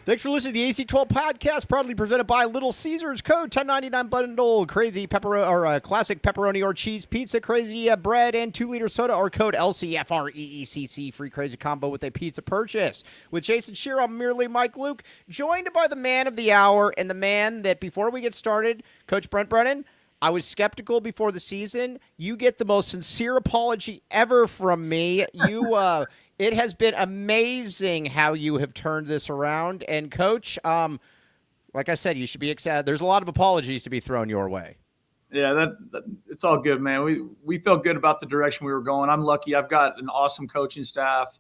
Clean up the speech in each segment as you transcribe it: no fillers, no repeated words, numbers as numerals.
Thanks for listening to the AC12 podcast, proudly presented by Little Caesars. Code 1099 bundle, crazy classic pepperoni or cheese pizza, crazy bread, and 2-liter soda, or code LCFREECC, free crazy combo with a pizza purchase. With Jason Shearer, I'm merely Mike Luke, joined by the man of the hour and the man that, before we get started, Coach Brent Brennan, I was skeptical before the season. You get the most sincere apology ever from me. It has been amazing how you have turned this around. And, Coach, like I said, you should be excited. There's a lot of apologies to be thrown your way. Yeah, that it's all good, man. We felt good about the direction we were going. I'm lucky. I've got an awesome coaching staff.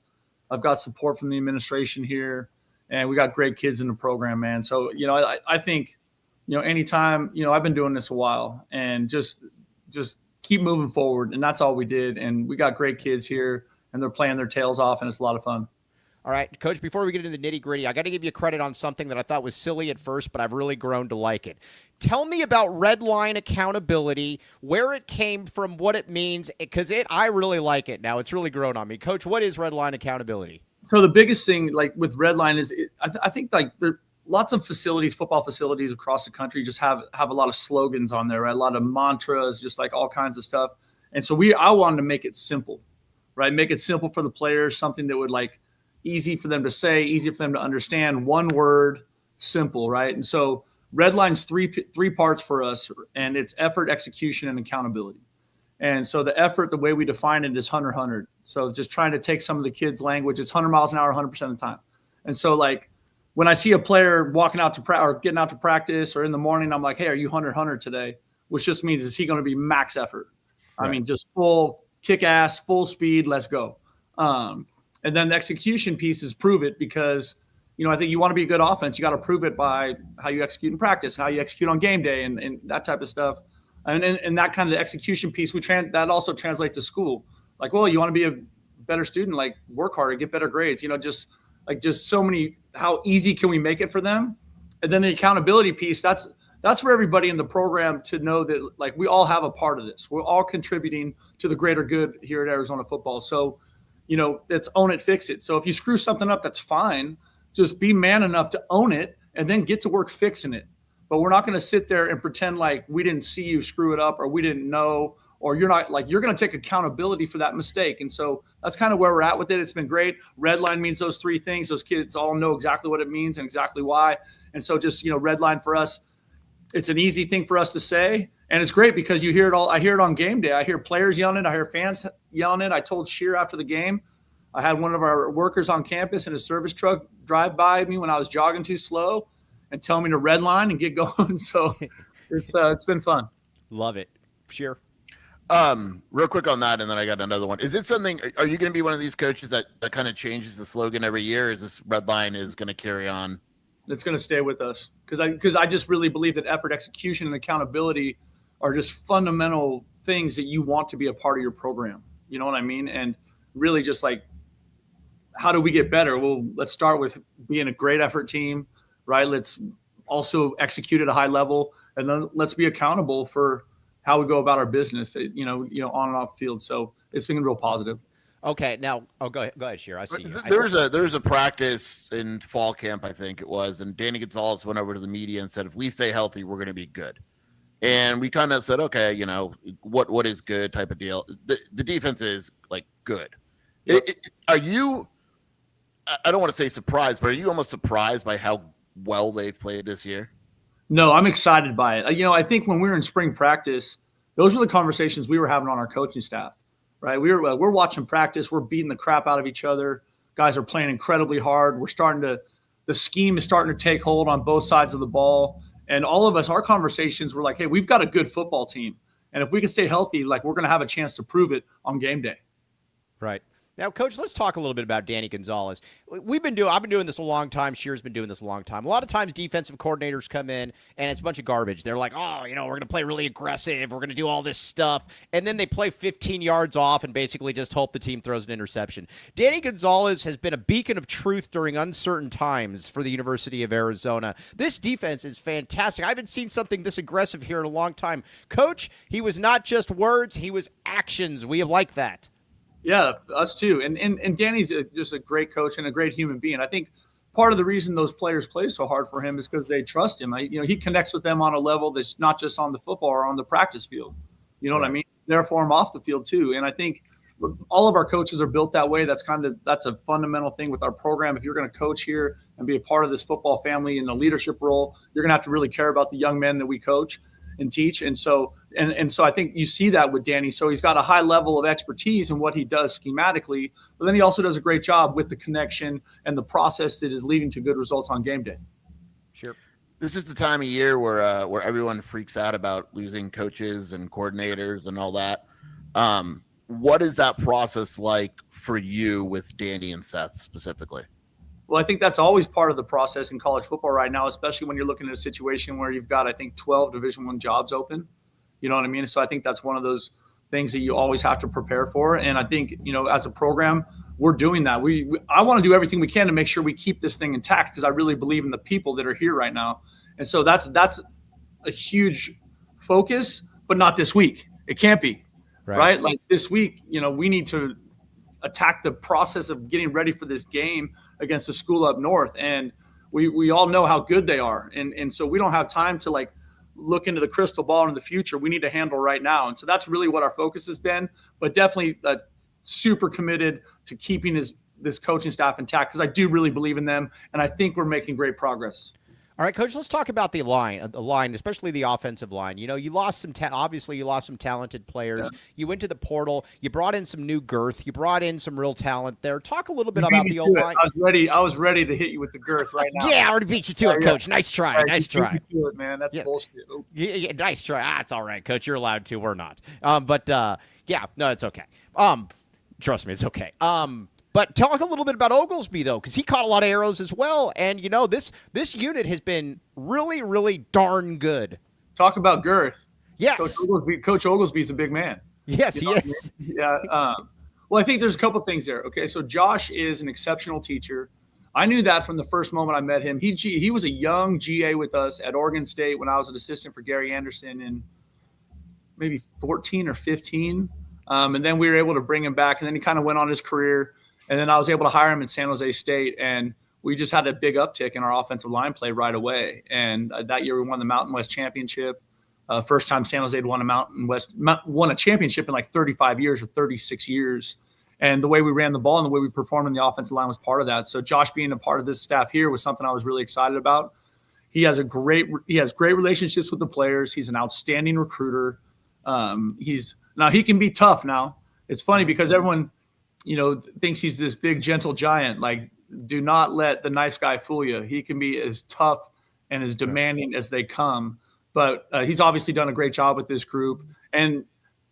I've got support from the administration here, and we got great kids in the program, man. So, I think, anytime, I've been doing this a while, and just keep moving forward, and that's all we did. And we got great kids here, and they're playing their tails off, and it's a lot of fun. All right, Coach, before we get into the nitty-gritty, I got to give you credit on something that I thought was silly at first, but I've really grown to like it. Tell me about Redline accountability, where it came from, what it means, because I really like it now. It's really grown on me. Coach, what is Redline accountability? So the biggest thing, like with Redline, is I think like there are lots of facilities, football facilities across the country just have a lot of slogans on there, right? A lot of mantras, just like all kinds of stuff. And so I wanted to make it simple, right? Make it simple for the players, something that would like easy for them to say, easy for them to understand, one word, simple, right? And so Redline's three parts for us, and it's effort, execution, and accountability. And so the effort, the way we define it is 100. So just trying to take some of the kids' language, it's 100 miles an hour 100% of the time. And so like when I see a player walking out to or getting out to practice or in the morning, I'm like, hey, are you 100 today? Which just means, is he going to be max effort? Right. I mean, just full kick ass, full speed, let's go. And then the execution piece is prove it, because, I think you want to be a good offense. You got to prove it by how you execute in practice, how you execute on game day, and that type of stuff. And that kind of execution piece, that also translates to school. Like, well, you want to be a better student, like work harder, get better grades, just so many, how easy can we make it for them? And then the accountability piece, that's for everybody in the program to know that, like, we all have a part of this. We're all contributing to the greater good here at Arizona football. So, it's own it, fix it. So if you screw something up, that's fine. Just be man enough to own it and then get to work fixing it. But we're not going to sit there and pretend like we didn't see you screw it up, or we didn't know, or you're going to take accountability for that mistake. And so that's kind of where we're at with it. It's been great. Redline means those three things. Those kids all know exactly what it means and exactly why. And so just, Redline for us, it's an easy thing for us to say. And it's great because you hear it all. I hear it on game day. I hear players yelling it. I hear fans yelling it. I told Shear after the game, I had one of our workers on campus in a service truck drive by me when I was jogging too slow and tell me to redline and get going. So it's been fun. Love it. Shear. Real quick on that, and then I got another one. Is it something? Are you going to be one of these coaches that kind of changes the slogan every year? Or is this Redline is going to carry on? It's going to stay with us because I just really believe that effort, execution, and accountability are just fundamental things that you want to be a part of your program. You know what I mean? And really just like, how do we get better? Well, let's start with being a great effort team, right? Let's also execute at a high level, and then let's be accountable for how we go about our business, on and off field. So it's been real positive. Okay, now, go ahead, Shear. I see you. There was a practice in fall camp, I think it was, and Danny Gonzalez went over to the media and said, if we stay healthy, we're going to be good. And we kind of said, okay, what is good type of deal. The defense is like good. Yep. Are you, I don't want to say surprised, but are you almost surprised by how well they've played this year? No, I'm excited by it. I think when we were in spring practice, those were the conversations we were having on our coaching staff, right? We're watching practice. We're beating the crap out of each other. Guys are playing incredibly hard. The scheme is starting to take hold on both sides of the ball. And all of us, our conversations were like, hey, we've got a good football team. And if we can stay healthy, like, we're going to have a chance to prove it on game day. Right. Now, Coach, let's talk a little bit about Danny Gonzalez. I've been doing this a long time. Shear's been doing this a long time. A lot of times defensive coordinators come in, and it's a bunch of garbage. They're like, we're going to play really aggressive. We're going to do all this stuff. And then they play 15 yards off and basically just hope the team throws an interception. Danny Gonzalez has been a beacon of truth during uncertain times for the University of Arizona. This defense is fantastic. I haven't seen something this aggressive here in a long time. Coach, he was not just words. He was actions. We like that. Yeah, us too. And Danny's just a great coach and a great human being. I think part of the reason those players play so hard for him is because they trust him. He connects with them on a level that's not just on the football or on the practice field. You know what I mean? Therefore, I'm off the field too. And I think all of our coaches are built that way. That's a fundamental thing with our program. If you're going to coach here and be a part of this football family in a leadership role, you're going to have to really care about the young men that we coach and teach. And so I think you see that with Danny. So he's got a high level of expertise in what he does schematically, but then he also does a great job with the connection and the process that is leading to good results on game day. Sure. This is the time of year where everyone freaks out about losing coaches and coordinators and all that. What is that process like for you with Danny and Seth specifically? Well, I think that's always part of the process in college football right now, especially when you're looking at a situation where you've got, I think, 12 Division I jobs open. You know what I mean? So I think that's one of those things that you always have to prepare for. And I think, as a program, we're doing that. I want to do everything we can to make sure we keep this thing intact because I really believe in the people that are here right now. And so that's a huge focus, but not this week. It can't be. Right? Like this week, we need to attack the process of getting ready for this game against the school up north. And we all know how good they are. And so we don't have time to look into the crystal ball in the future. We need to handle right now. And so that's really what our focus has been, but definitely super committed to keeping this coaching staff intact because I do really believe in them. And I think we're making great progress. All right, Coach, let's talk about the line, especially the offensive line. You lost some obviously you lost some talented players. Yeah. You went to the portal. You brought in some new girth. You brought in some real talent there. Talk a little bit about the O-line. I was ready to hit you with the girth right now. Yeah, I already beat you to it, Coach. Nice try. Right, nice try. Beat you to it, man. That's bullshit. Yeah, nice try. It's all right, Coach. You're allowed to. We're not. No, it's okay. Trust me, it's okay. But talk a little bit about Oglesby, though, because he caught a lot of arrows as well. And, this unit has been really, really darn good. Talk about girth. Yes. Coach Oglesby's a big man. Yes, he is. Yeah. Well, I think there's a couple things there. Okay, so Josh is an exceptional teacher. I knew that from the first moment I met him. He was a young GA with us at Oregon State when I was an assistant for Gary Anderson in maybe 14 or 15. And then we were able to bring him back, and then he kind of went on his career. And then I was able to hire him in San Jose State, and we just had a big uptick in our offensive line play right away. And that year we won the Mountain West Championship. First time San Jose had won a championship in 35 years or 36 years. And the way we ran the ball and the way we performed in the offensive line was part of that. So Josh being a part of this staff here was something I was really excited about. He has great relationships with the players. He's an outstanding recruiter. He can be tough now. It's funny because everyone thinks he's this big, gentle giant. Do not let the nice guy fool you. He can be as tough and as demanding as they come. But he's obviously done a great job with this group. And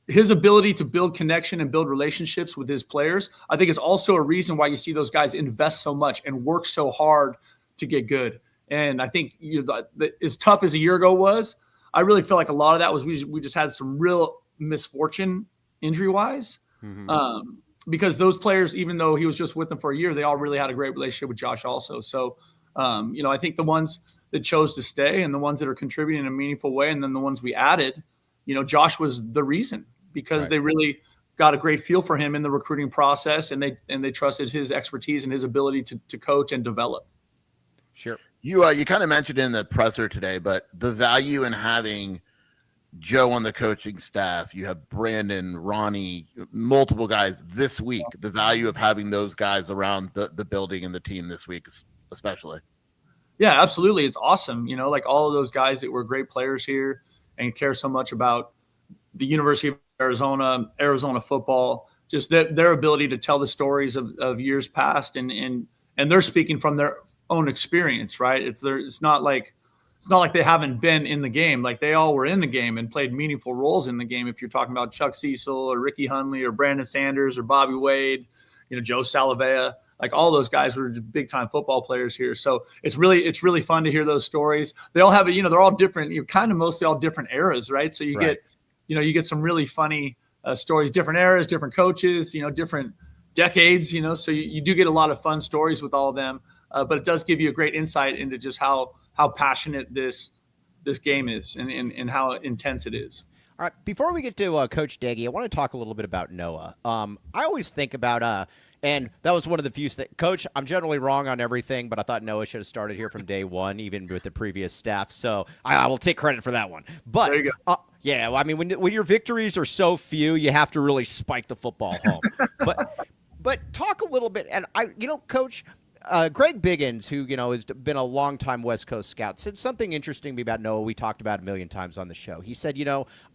his ability to build connection and build relationships with his players, I think is also a reason why you see those guys invest so much and work so hard to get good. And I think as tough as a year ago was, I really feel like a lot of that was we just had some real misfortune injury-wise. Mm-hmm. Because those players, even though he was just with them for a year, they all really had a great relationship with Josh also. So, I think the ones that chose to stay and the ones that are contributing in a meaningful way, and then the ones we added, Josh was the reason because they really got a great feel for him in the recruiting process, and they trusted his expertise and his ability to coach and develop. Sure. You kind of mentioned in the presser today, but the value in having Joe on the coaching staff, you have Brandon, Ronnie, multiple guys this week, the value of having those guys around the building and the team this week, especially. Yeah, absolutely. It's awesome. All of those guys that were great players here and care so much about the University of Arizona football, just their ability to tell the stories of years past and they're speaking from their own experience, right? It's not like they haven't been in the game. They all were in the game and played meaningful roles in the game. If you're talking about Chuck Cecil or Ricky Hundley or Brandon Sanders or Bobby Wade, Joe Salavea, all those guys were big time football players here. So it's really fun to hear those stories. They all have, they're all different. You're kind of mostly all different eras, right? So you get some really funny stories, different eras, different coaches, different decades, so you do get a lot of fun stories with all of them. But it does give you a great insight into just how passionate this game is and how intense it is. All right, before we get to Coach Daggy, I want to talk a little bit about Noah. I always think about, and that was one of the few things. Coach, I'm generally wrong on everything, but I thought Noah should have started here from day one, even with the previous staff. So I will take credit for that one. But there you go. Yeah, well, I mean, when your victories are so few, you have to really spike the football home. but talk a little bit, and Coach. Greg Biggins, who has been a longtime West Coast scout, said something interesting to me about Noah. We talked about a million times on the show. He said,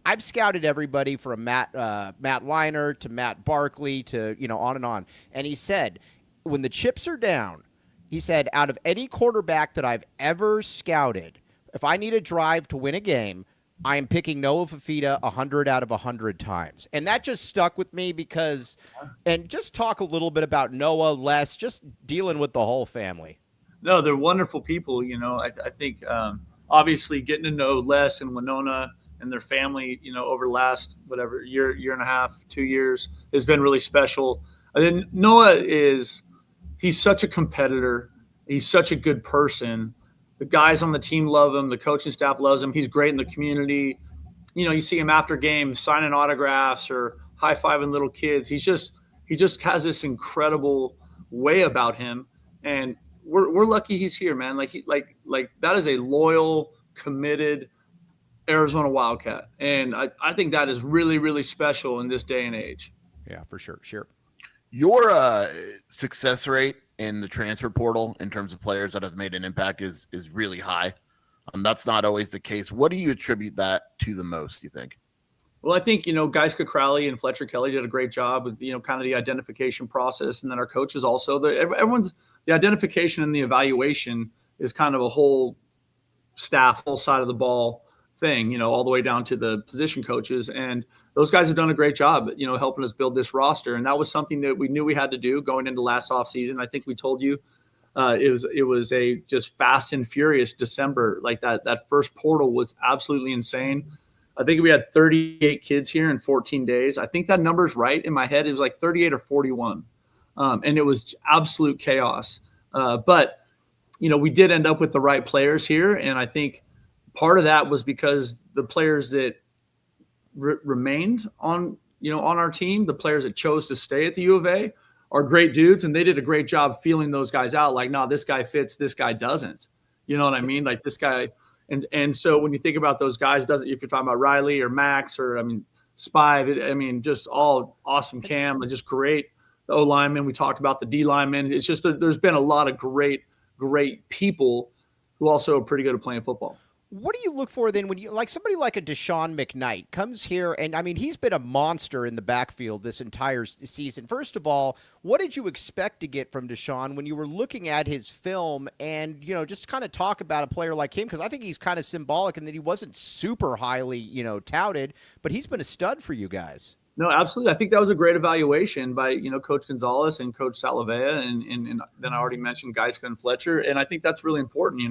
I've scouted everybody from Matt Leinart to Matt Barkley to on and on. And he said, when the chips are down, he said, out of any quarterback that I've ever scouted, if I need a drive to win a game, I am picking Noah Fafita 100 out of 100 times. And that just stuck with me because – and just talk a little bit about Noah, Les, just dealing with the whole family. No, they're wonderful people. I think obviously getting to know Les and Winona and their family, over the last, year and a half, 2 years has been really special. And then Noah he's such a competitor. He's such a good person. The guys on the team love him. The coaching staff loves him. He's great in the community. You see him after games signing autographs or high-fiving little kids. He just has this incredible way about him, and we're lucky he's here, man. Like that is a loyal, committed Arizona Wildcat, and I think that is really, really special in this day and age. Yeah, for sure. Sure. Your success rate in the transfer portal in terms of players that have made an impact is really high. That's not always the case. What do you attribute that to the most, you think? Well, I think, Guys Crowley and Fletcher Kelly did a great job with, kind of the identification process. And then our coaches also, the identification and the evaluation is kind of a whole staff, whole side of the ball thing, all the way down to the position coaches. And those guys have done a great job, helping us build this roster. And that was something that we knew we had to do going into last offseason. I think we told you it was a just fast and furious December. Like that first portal was absolutely insane. I think we had 38 kids here in 14 days. I think that number's right in my head. It was like 38 or 41. And it was absolute chaos. But we did end up with the right players here. And I think part of that was because the players that remained on our team, the players that chose to stay at the U of A are great dudes, and they did a great job feeling those guys out. Like, no, this guy fits, this guy doesn't. You know what I mean? Like this guy, and so when you think about those guys, if you're talking about Riley or Max or Spive, just all awesome Cam, just great. The O linemen, we talked about the D linemen. It's just there's been a lot of great people who also are pretty good at playing football. What do you look for then when you like somebody like a Deshaun McKnight comes here and he's been a monster in the backfield this entire season. First of all, what did you expect to get from Deshaun when you were looking at his film and just kind of talk about a player like him, because I think he's kind of symbolic in that he wasn't super highly touted, but he's been a stud for you guys. No, absolutely. I think that was a great evaluation by Coach Gonzalez and Coach Salavea, and then I already mentioned Geiska and Fletcher, and I think that's really important.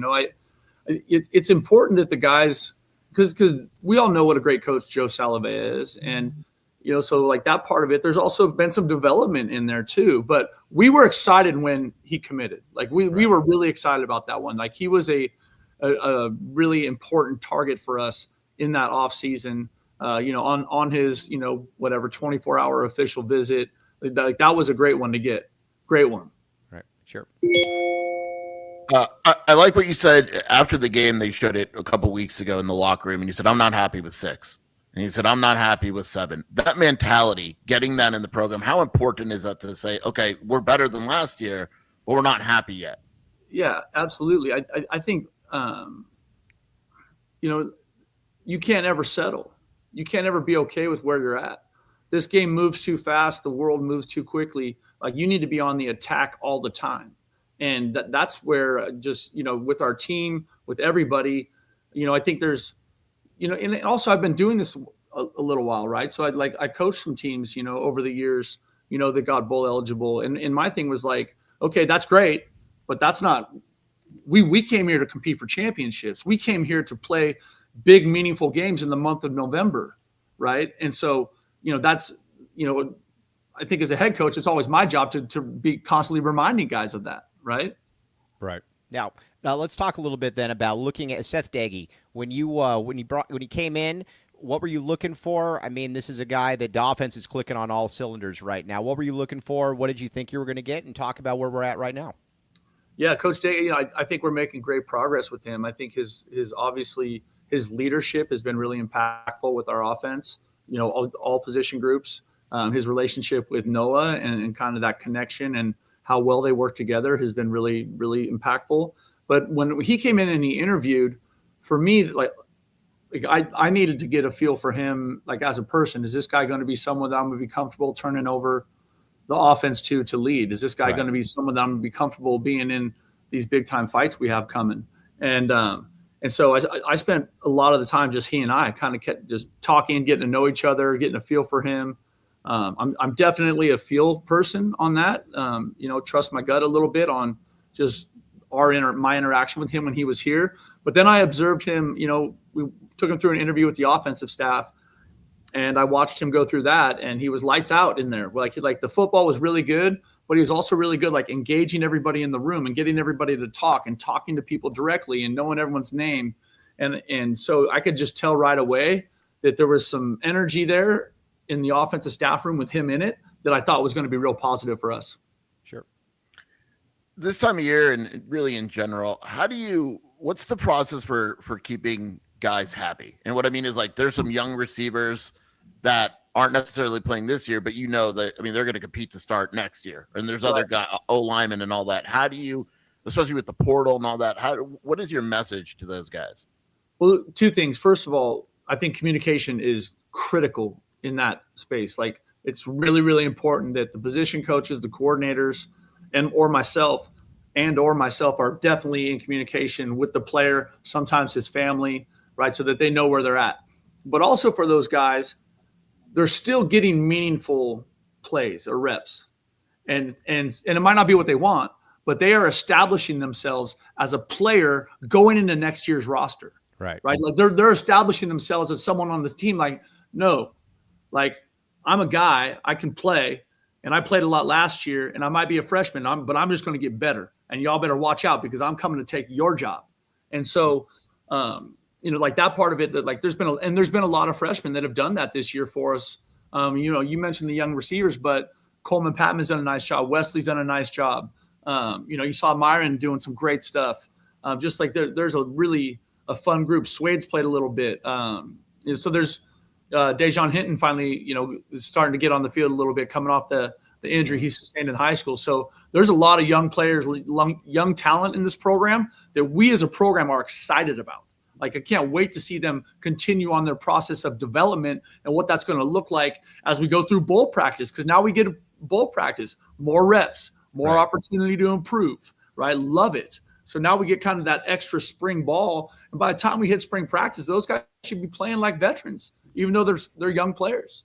It's important that the guys, because we all know what a great coach Joe Salavea is. And, so like that part of it, there's also been some development in there too. But we were excited when he committed. Like we were really excited about that one. Like he was a really important target for us in that off season, on his, 24-hour official visit. Like that was a great one to get. Great one. Right. Sure. I like what you said after the game. They showed it a couple weeks ago in the locker room, and you said, I'm not happy with 6. And he said, I'm not happy with 7. That mentality, getting that in the program, how important is that to say, okay, we're better than last year, but we're not happy yet? Yeah, absolutely. I think, you can't ever settle. You can't ever be okay with where you're at. This game moves too fast. The world moves too quickly. Like you need to be on the attack all the time. And that's where just, with our team, with everybody, I think there's, and also I've been doing this a little while, right? So I coached some teams, over the years, that got bowl eligible. And my thing was like, okay, that's great, but that's not, we came here to compete for championships. We came here to play big, meaningful games in the month of November, right? And so, that's, I think as a head coach, it's always my job to be constantly reminding guys of that. Right. Now let's talk a little bit then about looking at Seth Dy. When he came in, What were you looking for? I mean, this is a guy that the offense is clicking on all cylinders right now. What were you looking for? What did you think you were going to get? And talk about where we're at right now. Yeah, Coach Day, I think we're making great progress with him. I think his obviously his leadership has been really impactful with our offense, all position groups. His relationship with Noah and kind of that connection and how well they work together has been really, really impactful. But when he came in and he interviewed, for me, I needed to get a feel for him, like as a person. Is this guy going to be someone that I'm going to be comfortable turning over the offense to lead? Is this guy going to be someone that I'm going to be comfortable being in these big time fights we have coming? And so I spent a lot of the time just he and I kind of kept just talking, getting to know each other, getting a feel for him. I'm definitely a feel person on that. Trust my gut a little bit on just my interaction with him when he was here. But then I observed him. We took him through an interview with the offensive staff, and I watched him go through that, and he was lights out in there. Like the football was really good, but he was also really good, like engaging everybody in the room and getting everybody to talk and talking to people directly and knowing everyone's name. And so I could just tell right away that there was some energy there in the offensive staff room with him in it that I thought was going to be real positive for us. Sure. This time of year and really in general, what's the process for keeping guys happy? And what I mean is, like, there's some young receivers that aren't necessarily playing this year, but they're going to compete to start next year. And there's other guys, O-linemen and all that. How do you, especially with the portal and all that, what is your message to those guys? Well, two things. First of all, I think communication is critical in that space. Like, it's really, really important that the position coaches, the coordinators, or myself are definitely in communication with the player, sometimes his family, right? So that they know where they're at. But also for those guys, they're still getting meaningful plays or reps. And it might not be what they want, but they are establishing themselves as a player going into next year's roster. Right. Like they're establishing themselves as someone on the team. Like, no, like I'm a guy, I can play, and I played a lot last year, and I might be a freshman, but I'm just going to get better. And y'all better watch out because I'm coming to take your job. And so, like that part of it, that like there's been a lot of freshmen that have done that this year for us. You mentioned the young receivers, but Coleman Patman's done a nice job. Wesley's done a nice job. You saw Myron doing some great stuff. Just like there's a fun group. Swade's played a little bit. So there's Dejon Hinton finally, is starting to get on the field a little bit, coming off the injury he sustained in high school. So there's a lot of young players, young talent in this program that we as a program are excited about. Like, I can't wait to see them continue on their process of development and what that's going to look like as we go through bowl practice. Because now we get a bowl practice, more reps, more opportunity to improve, right? Love it. So now we get kind of that extra spring ball. And by the time we hit spring practice, those guys should be playing like veterans, even though they're young players.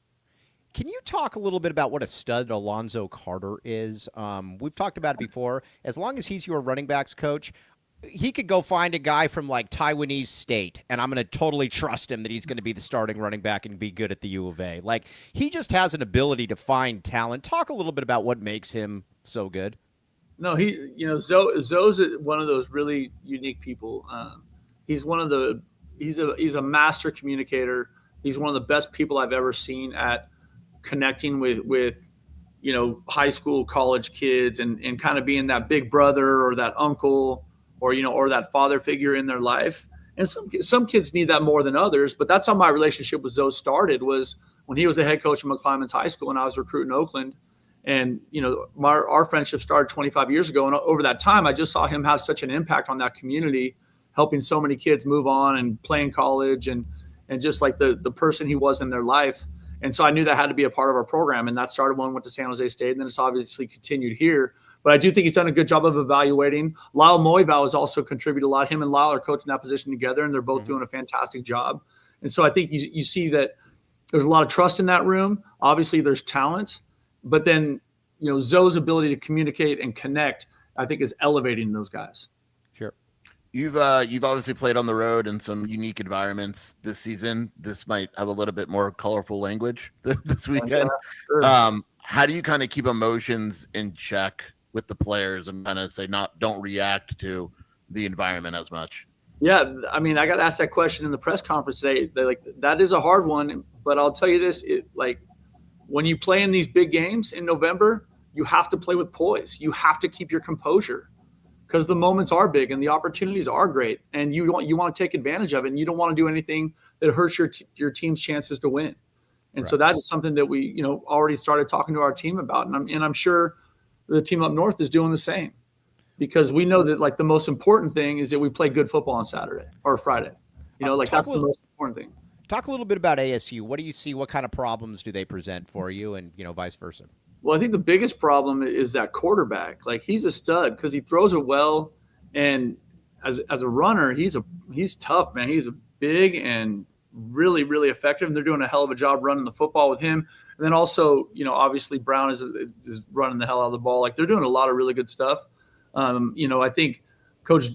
Can you talk a little bit about what a stud Alonzo Carter is? We've talked about it before. As long as he's your running backs coach, he could go find a guy from like Taiwanese State, and I'm going to totally trust him that he's going to be the starting running back and be good at the U of A. Like, he just has an ability to find talent. Talk a little bit about what makes him so good. No, Zoe's one of those really unique people. He's a master communicator. He's one of the best people I've ever seen at connecting with high school, college kids and kind of being that big brother or that uncle or that father figure in their life. And some kids need that more than others, but that's how my relationship with Zoe started, was when he was the head coach of McClymonds High School and I was recruiting Oakland. And, our friendship started 25 years ago. And over that time, I just saw him have such an impact on that community, helping so many kids move on and play in college and just like the person he was in their life. And so I knew that had to be a part of our program. And that started when we went to San Jose State. And then it's obviously continued here. But I do think he's done a good job of evaluating. Lyle Moival has also contributed a lot. Him and Lyle are coaching that position together, and they're both doing a fantastic job. And so I think you see that there's a lot of trust in that room. Obviously, there's talent. But then, Zoe's ability to communicate and connect, I think, is elevating those guys. Sure. You've obviously played on the road in some unique environments this season. This might have a little bit more colorful language this weekend. Yeah, sure. How do you kind of keep emotions in check with the players and kind of say don't react to the environment as much? Yeah, I mean, I got asked that question in the press conference today. They're like, that is a hard one, but I'll tell you this: like when you play in these big games in November, you have to play with poise. You have to keep your composure because the moments are big and the opportunities are great, and you want to take advantage of it. And you don't want to do anything that hurts your team's chances to win. And Right. so that is something that we already started talking to our team about, and I'm sure the team up north is doing the same. Because we know that like the most important thing is that we play good football on Saturday or Friday. Like that's the most important thing. Talk a little bit about ASU. What do you see? What kind of problems do they present for you, and vice versa? Well, I think the biggest problem is that quarterback. Like he's a stud because he throws it well, and as a runner, he's tough, man. He's a big and really really effective, and they're doing a hell of a job running the football with him. And then also, obviously Brown is running the hell out of the ball. Like they're doing a lot of really good stuff. I think Coach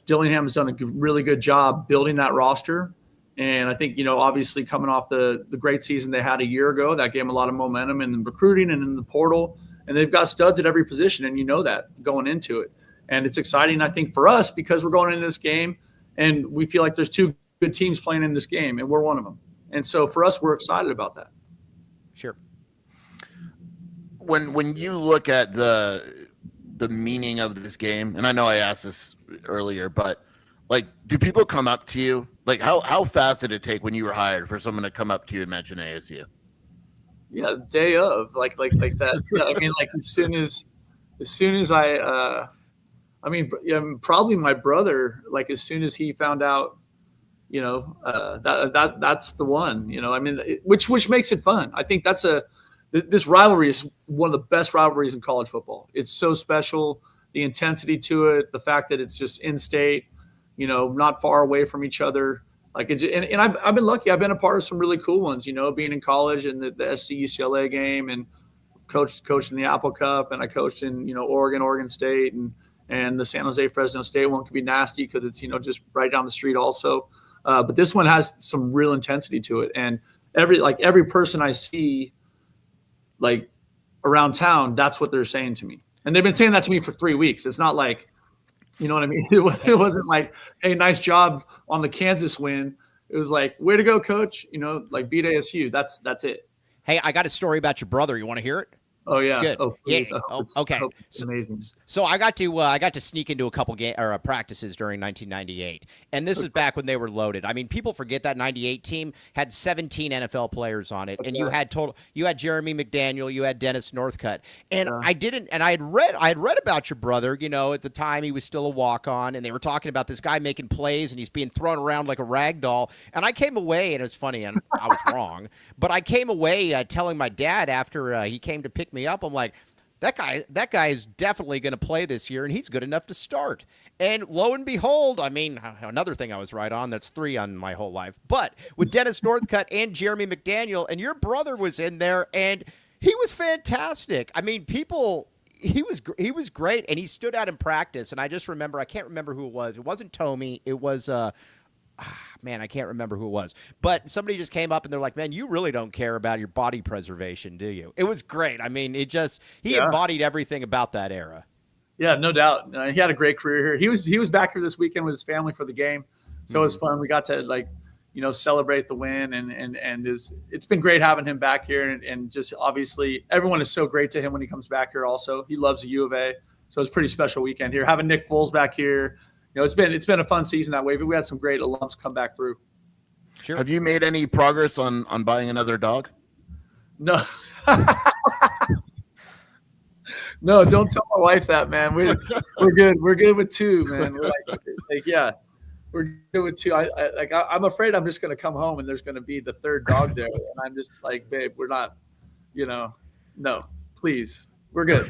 Dillingham has done a really good job building that roster. And I think, obviously coming off the great season they had a year ago, that gave them a lot of momentum in recruiting and in the portal. And they've got studs at every position, and that going into it. And it's exciting, I think, for us because we're going into this game and we feel like there's two good teams playing in this game, and we're one of them. And so for us, we're excited about that. Sure. When you look at the meaning of this game, and I know I asked this earlier, but like, do people come up to you? Like, how fast did it take when you were hired for someone to come up to you and mention ASU? Yeah, day of like that. Yeah, I mean, like as soon as probably my brother. Like as soon as he found out, that's the one. I mean, which makes it fun. I think this rivalry is one of the best rivalries in college football. It's so special, the intensity to it, the fact that it's just in state, not far away from each other. Like, and I've been lucky. I've been a part of some really cool ones, being in college and the SC UCLA game, and coached in the Apple Cup, and I coached in, Oregon State, and the San Jose Fresno State one could be nasty because it's, just right down the street also. But this one has some real intensity to it. And every person I see, like around town, that's what they're saying to me. And they've been saying that to me for 3 weeks. It's not like, you know what I mean? It wasn't like, hey, nice job on the Kansas win. It was like, way to go, coach. Like beat ASU. That's it. Hey, I got a story about your brother. You want to hear it? Oh yeah. It's good. Oh, please. Yeah. Okay. It's amazing. So I got to sneak into a couple practices during 1998, and this is back when they were loaded. I mean, people forget that 98 team had 17 NFL players on it, and you had Jeremy McDaniel, you had Dennis Northcutt, and I had read about your brother. At the time he was still a walk-on, and they were talking about this guy making plays, and he's being thrown around like a rag doll. And I came away, and it was funny, and I was wrong, but I came away telling my dad after he came to pick me up, I'm like, that guy is definitely going to play this year, and he's good enough to start. And lo and behold, I mean, another thing I was right on, that's 3 on my whole life. But with Dennis Northcutt and Jeremy McDaniel, and your brother was in there, and he was fantastic. I mean, he was great, and he stood out in practice. And I just remember, I can't remember who it was. It wasn't Tomey. It was man, I can't remember who it was, but somebody just came up and they're like, man, you really don't care about your body preservation, do you? It was great. I mean, he embodied everything about that era. Yeah, no doubt. He had a great career here. He was back here this weekend with his family for the game. So it was fun. We got to celebrate the win, and it's been great having him back here. And just obviously everyone is so great to him when he comes back here also. He loves the U of A. So it's a pretty special weekend here. Having Nick Foles back here, it's been a fun season that way, but we had some great alums come back through. Sure. Have you made any progress on buying another dog? No. No, don't tell my wife that, man. We're good. We're good with 2, man. We're yeah, we're good with 2. I'm afraid I'm just going to come home and there's going to be the 3rd dog there, and I'm just like, babe, we're not, no, please, we're good.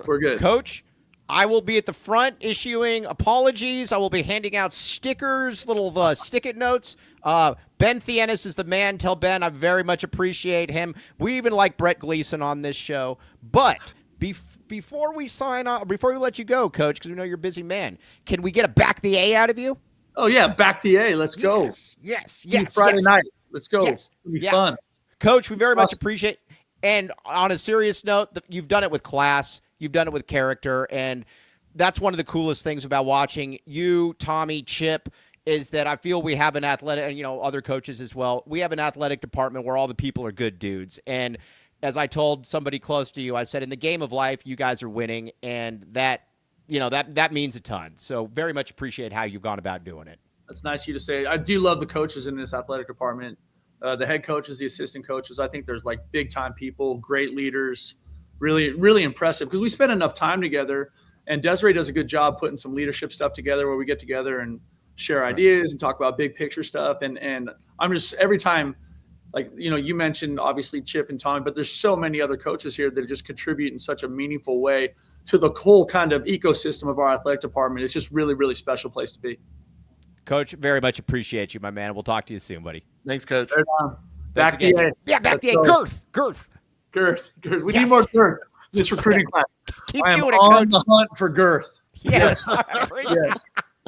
We're good. Coach, I will be at the front issuing apologies. I will be handing out stickers, little stick-it notes. Ben Thienis is the man. Tell Ben I very much appreciate him. We even like Brett Gleason on this show. But before we sign off, before we let you go, Coach, because we know you're a busy man, can we get a back the A out of you? Oh, yeah, back the A. Let's go. Yes. Friday night. Let's go. Yes. It'll be fun. Coach, we very much appreciate. And on a serious note, you've done it with class. You've done it with character, and that's one of the coolest things about watching you, Tommy, Chip, is that I feel we have an athletic, and other coaches as well. We have an athletic department where all the people are good dudes. And as I told somebody close to you, I said, in the game of life, you guys are winning, and that means a ton. So very much appreciate how you've gone about doing it. That's nice of you to say. I do love the coaches in this athletic department. The head coaches, the assistant coaches. I think there's like big time people, great leaders, really, really impressive because we spend enough time together. And Desiree does a good job putting some leadership stuff together where we get together and share ideas and talk about big picture stuff. And I'm just every time, like, you mentioned obviously Chip and Tommy, but there's so many other coaches here that just contribute in such a meaningful way to the whole kind of ecosystem of our athletic department. It's just really, really special place to be. Coach, very much appreciate you, my man. We'll talk to you soon, buddy. Thanks, Coach. Back the A. Yeah, back the A. Girth. We need more girth. This recruiting class. Keep I am doing it, on Coach. the hunt for girth. Yes.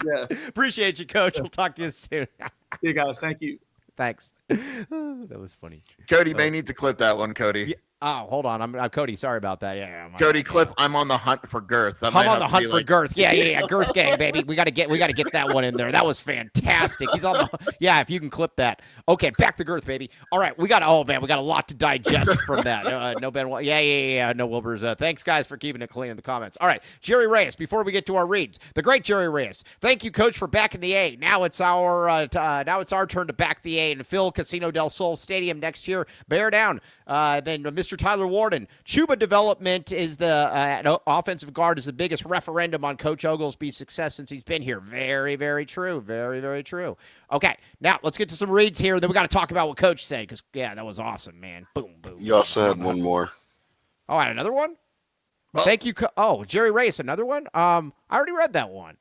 Yes. Appreciate you, Coach. We'll talk to you soon. You guys, thank you. Thanks. That was funny. Cody may need to clip that one, Cody. Yeah. Oh, hold on. I'm Cody. Sorry about that. Yeah. Cody, clip. I'm on the hunt for girth. I'm on the hunt for girth. Yeah. Girth gang, baby. We got to get that one in there. That was fantastic. He's on the. Yeah, if you can clip that. Okay, back to girth, baby. All right, we got a lot to digest from that. No Ben. Yeah. No Wilbers. Thanks, guys, for keeping it clean in the comments. All right, Jerry Reyes. Before we get to our reads, the great Jerry Reyes. Thank you, Coach, for backing the A. Now it's our turn to back the A and fill Casino del Sol Stadium next year. Bear down. Then Mr. Tyler Warden. Chuba development is the offensive guard is the biggest referendum on Coach Oglesby's success since he's been here. Very, very true. Very, very true. Okay, now let's get to some reads here. Then we got to talk about what Coach said because, that was awesome, man. Boom. You also had one more. Oh, I had another one? Thank you. Jerry Reyes, another one? I already read that one.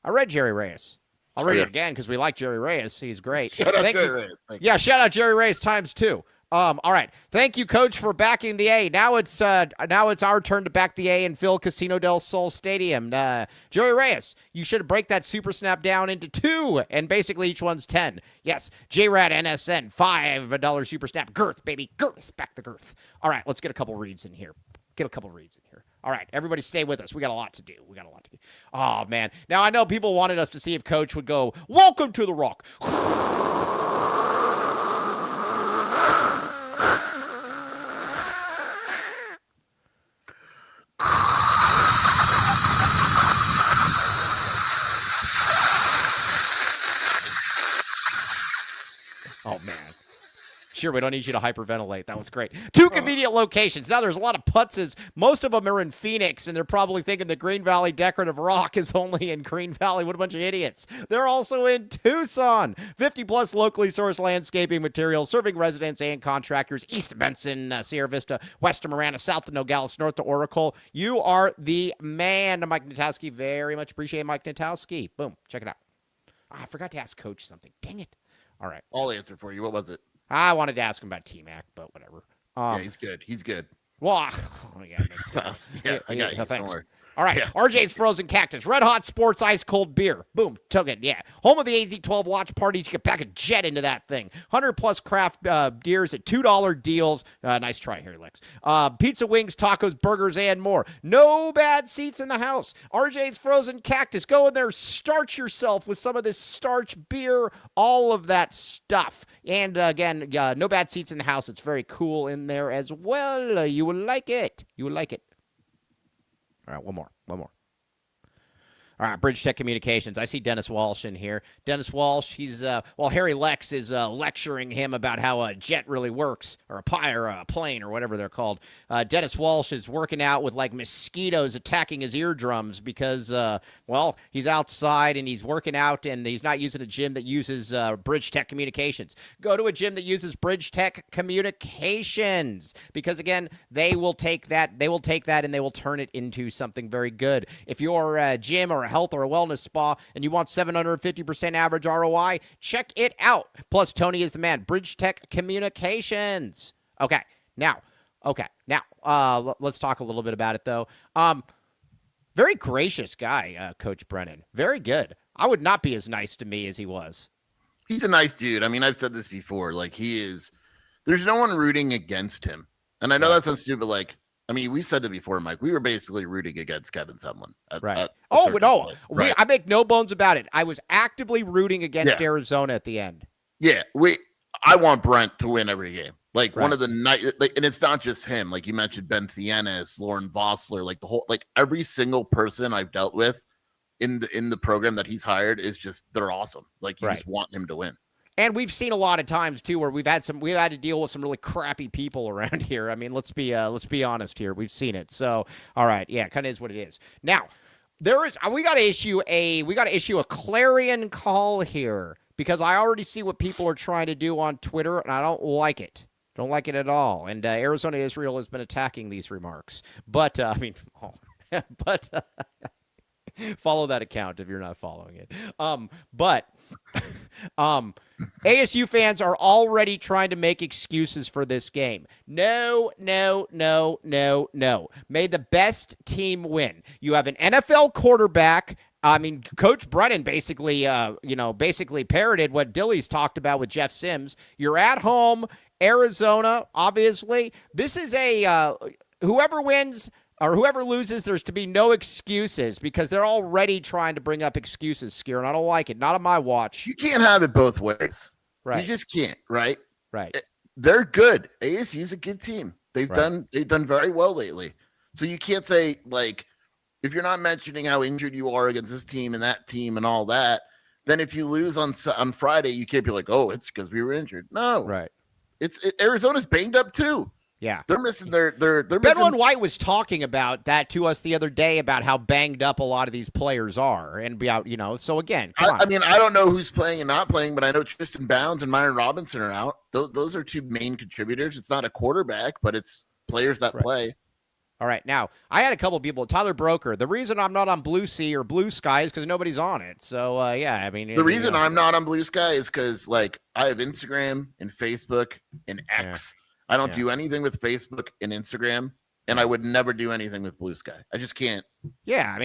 I read Jerry Reyes. I'll read it again because we like Jerry Reyes. He's great. Shout out Jerry Reyes. Yeah, shout out Jerry Reyes ×2. All right. Thank you, Coach, for backing the A. Now it's our turn to back the A and fill Casino del Sol Stadium. Jerry Reyes, you should break that super snap down into 2, and basically each one's 10. Yes, JRAD NSN, $5 super snap. Girth, baby, girth. Back the girth. All right, let's get a couple reads in here. All right, everybody stay with us. We got a lot to do. Oh, man. Now, I know people wanted us to see if Coach would go, welcome to the Rock. Oh, man. Sure, we don't need you to hyperventilate. That was great. 2 convenient locations. Now, there's a lot of putzes. Most of them are in Phoenix, and they're probably thinking the Green Valley Decorative Rock is only in Green Valley. What a bunch of idiots. They're also in Tucson. 50-plus locally sourced landscaping materials, serving residents and contractors. East of Benson, Sierra Vista, west of Marana, south of Nogales, north of Oracle. You are the man, Mike Natowski. Very much appreciate Mike Natowski. Boom. Check it out. I forgot to ask Coach something. Dang it. All right. I'll answer for you. What was it? I wanted to ask him about T-Mac, but whatever. Yeah, he's good. Well, I got you. Thanks. Don't worry. All right, Yeah. RJ's Frozen Cactus, Red Hot Sports Ice Cold Beer. Boom, took it, yeah. Home of the AZ-12 watch parties. You can pack a jet into that thing. 100-plus craft beers at $2 deals. Nice try here, Lex. Pizza, wings, tacos, burgers, and more. No bad seats in the house. RJ's Frozen Cactus. Go in there, starch yourself with some of this starch beer, all of that stuff. And, again, no bad seats in the house. It's very cool in there as well. You will like it. All right, one more. All right, Bridge Tech Communications. I see Dennis Walsh in here. Dennis Walsh, he's, Harry Lex is lecturing him about how a jet really works, or a plane, or whatever they're called. Dennis Walsh is working out with, like, mosquitoes attacking his eardrums because, he's outside and he's working out and he's not using a gym that uses Bridge Tech Communications. Go to a gym that uses Bridge Tech Communications because, again, they will take that and they will turn it into something very good. If you're a gym or a health or a wellness spa and you want 750% average ROI, check it out. Plus, Tony is the man. Bridge Tech Communications. Okay, now, let's talk a little bit about it, though. Very gracious guy, Coach Brennan. Very good. I would not be as nice to me as he was. He's a nice dude. I mean, I've said this before. Like, he is – there's no one rooting against him. And I know that sounds stupid, like, I mean, we've said it before, Mike. We were basically rooting against Kevin Sumlin. Right. I make no bones about it. I was actively rooting against Arizona at the end. Yeah, I want Brent to win every game. Like one of the night, and it's not just him. Like you mentioned, Ben Thienes, Lauren Vossler, like the whole, like every single person I've dealt with in the program that he's hired is just they're awesome. Like you just want him to win. And we've seen a lot of times too where we've had to deal with some really crappy people around here. I mean, let's be honest here. We've seen it. So, all right, yeah, kind of is what it is. Now, we got to issue a clarion call here because I already see what people are trying to do on Twitter, and I don't like it. Don't like it at all. And Arizona Israel has been attacking these remarks. But follow that account if you're not following it. ASU fans are already trying to make excuses for this game. No. May the best team win. You have an NFL quarterback. I mean, Coach Brennan basically parroted what Dilly's talked about with Jeff Sims. You're at home, Arizona, obviously. This is whoever wins or whoever loses, there's to be no excuses because they're already trying to bring up excuses, Skier, and I don't like it. Not on my watch. You can't have it both ways. Right. You just can't, right? Right. They're good. ASU's a good team. They've done very well lately. So you can't say, like, if you're not mentioning how injured you are against this team and that team and all that, then if you lose on Friday, you can't be like, oh, it's because we were injured. No. Right. Arizona's banged up too. Yeah. They're missing they're Ben White was talking about that to us the other day about how banged up a lot of these players are and so again, I mean, I don't know who's playing and not playing, but I know Tristan Bounds and Myron Robinson are out. Those are two main contributors. It's not a quarterback, but it's players that play. All right. Now, I had a couple of people, Tyler Broker. The reason I'm not on Blue Sea or Blue Sky is because nobody's on it. So, I mean. The reason I'm not on Blue Sky is because, like, I have Instagram and Facebook and X. Yeah. I don't do anything with Facebook and Instagram, and I would never do anything with Blue Sky. I just can't. Yeah, I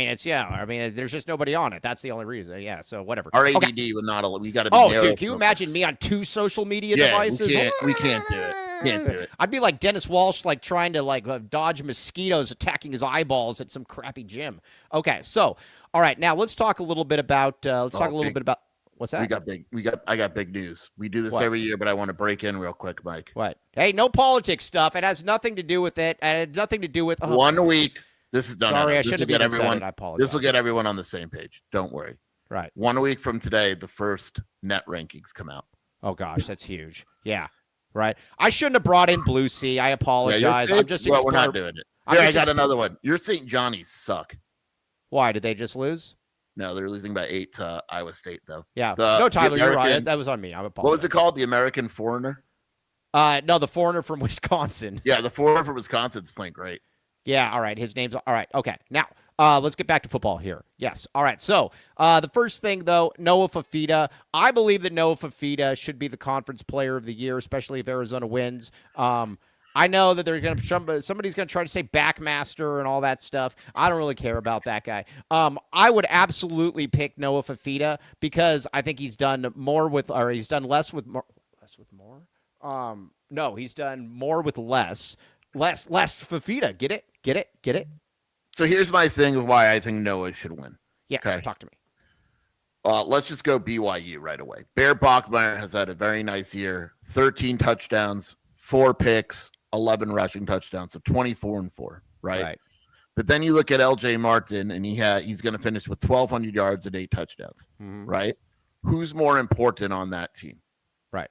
mean, there's just nobody on it. That's the only reason. Yeah, so whatever. Our ADD would not. We got to be. Oh, dude, can you imagine me on 2 social media devices? We can't do it. Can't do it. I'd be like Dennis Walsh, like trying to dodge mosquitoes attacking his eyeballs at some crappy gym. Okay, so all right, now let's talk a little bit about. What's that? I got big news. We do this every year, but I want to break in real quick, Mike. What? Hey, no politics stuff. It has nothing to do with it. It had nothing to do with 1 week. This is done. Sorry, I shouldn't have even said it. I apologize. This will get everyone on the same page. Don't worry. Right. 1 week from today, the first net rankings come out. Oh gosh, that's huge. Yeah. Right. I shouldn't have brought in Blue Sea. I apologize. I'm just we're not doing it. I got another one. Your St. Johnnies suck. Why? Did they just lose? No, they're losing by 8 to Iowa State, though. Yeah. Tyler, you're right. That was on me. I apologize. What was it called? The American Foreigner? No, the foreigner from Wisconsin. Yeah, the foreigner from Wisconsin is playing great. Yeah, all right. His name's all right. Okay. Now, let's get back to football here. Yes. All right. So, the first thing though, Noah Fafita. I believe that Noah Fafita should be the conference player of the year, especially if Arizona wins. I know that somebody's going to try to say backmaster and all that stuff. I don't really care about that guy. I would absolutely pick Noah Fafita because I think he's done less with more. Less with more? No, he's done more with less. Less Fafita. Get it? So here's my thing of why I think Noah should win. Yes, talk to me. Let's just go BYU right away. Bear Bachmeier has had a very nice year. 13 touchdowns, 4 picks, 11 rushing touchdowns, so 24-4, right? But then you look at LJ Martin, and he's going to finish with 1,200 yards and 8 touchdowns, right? Who's more important on that team? Right.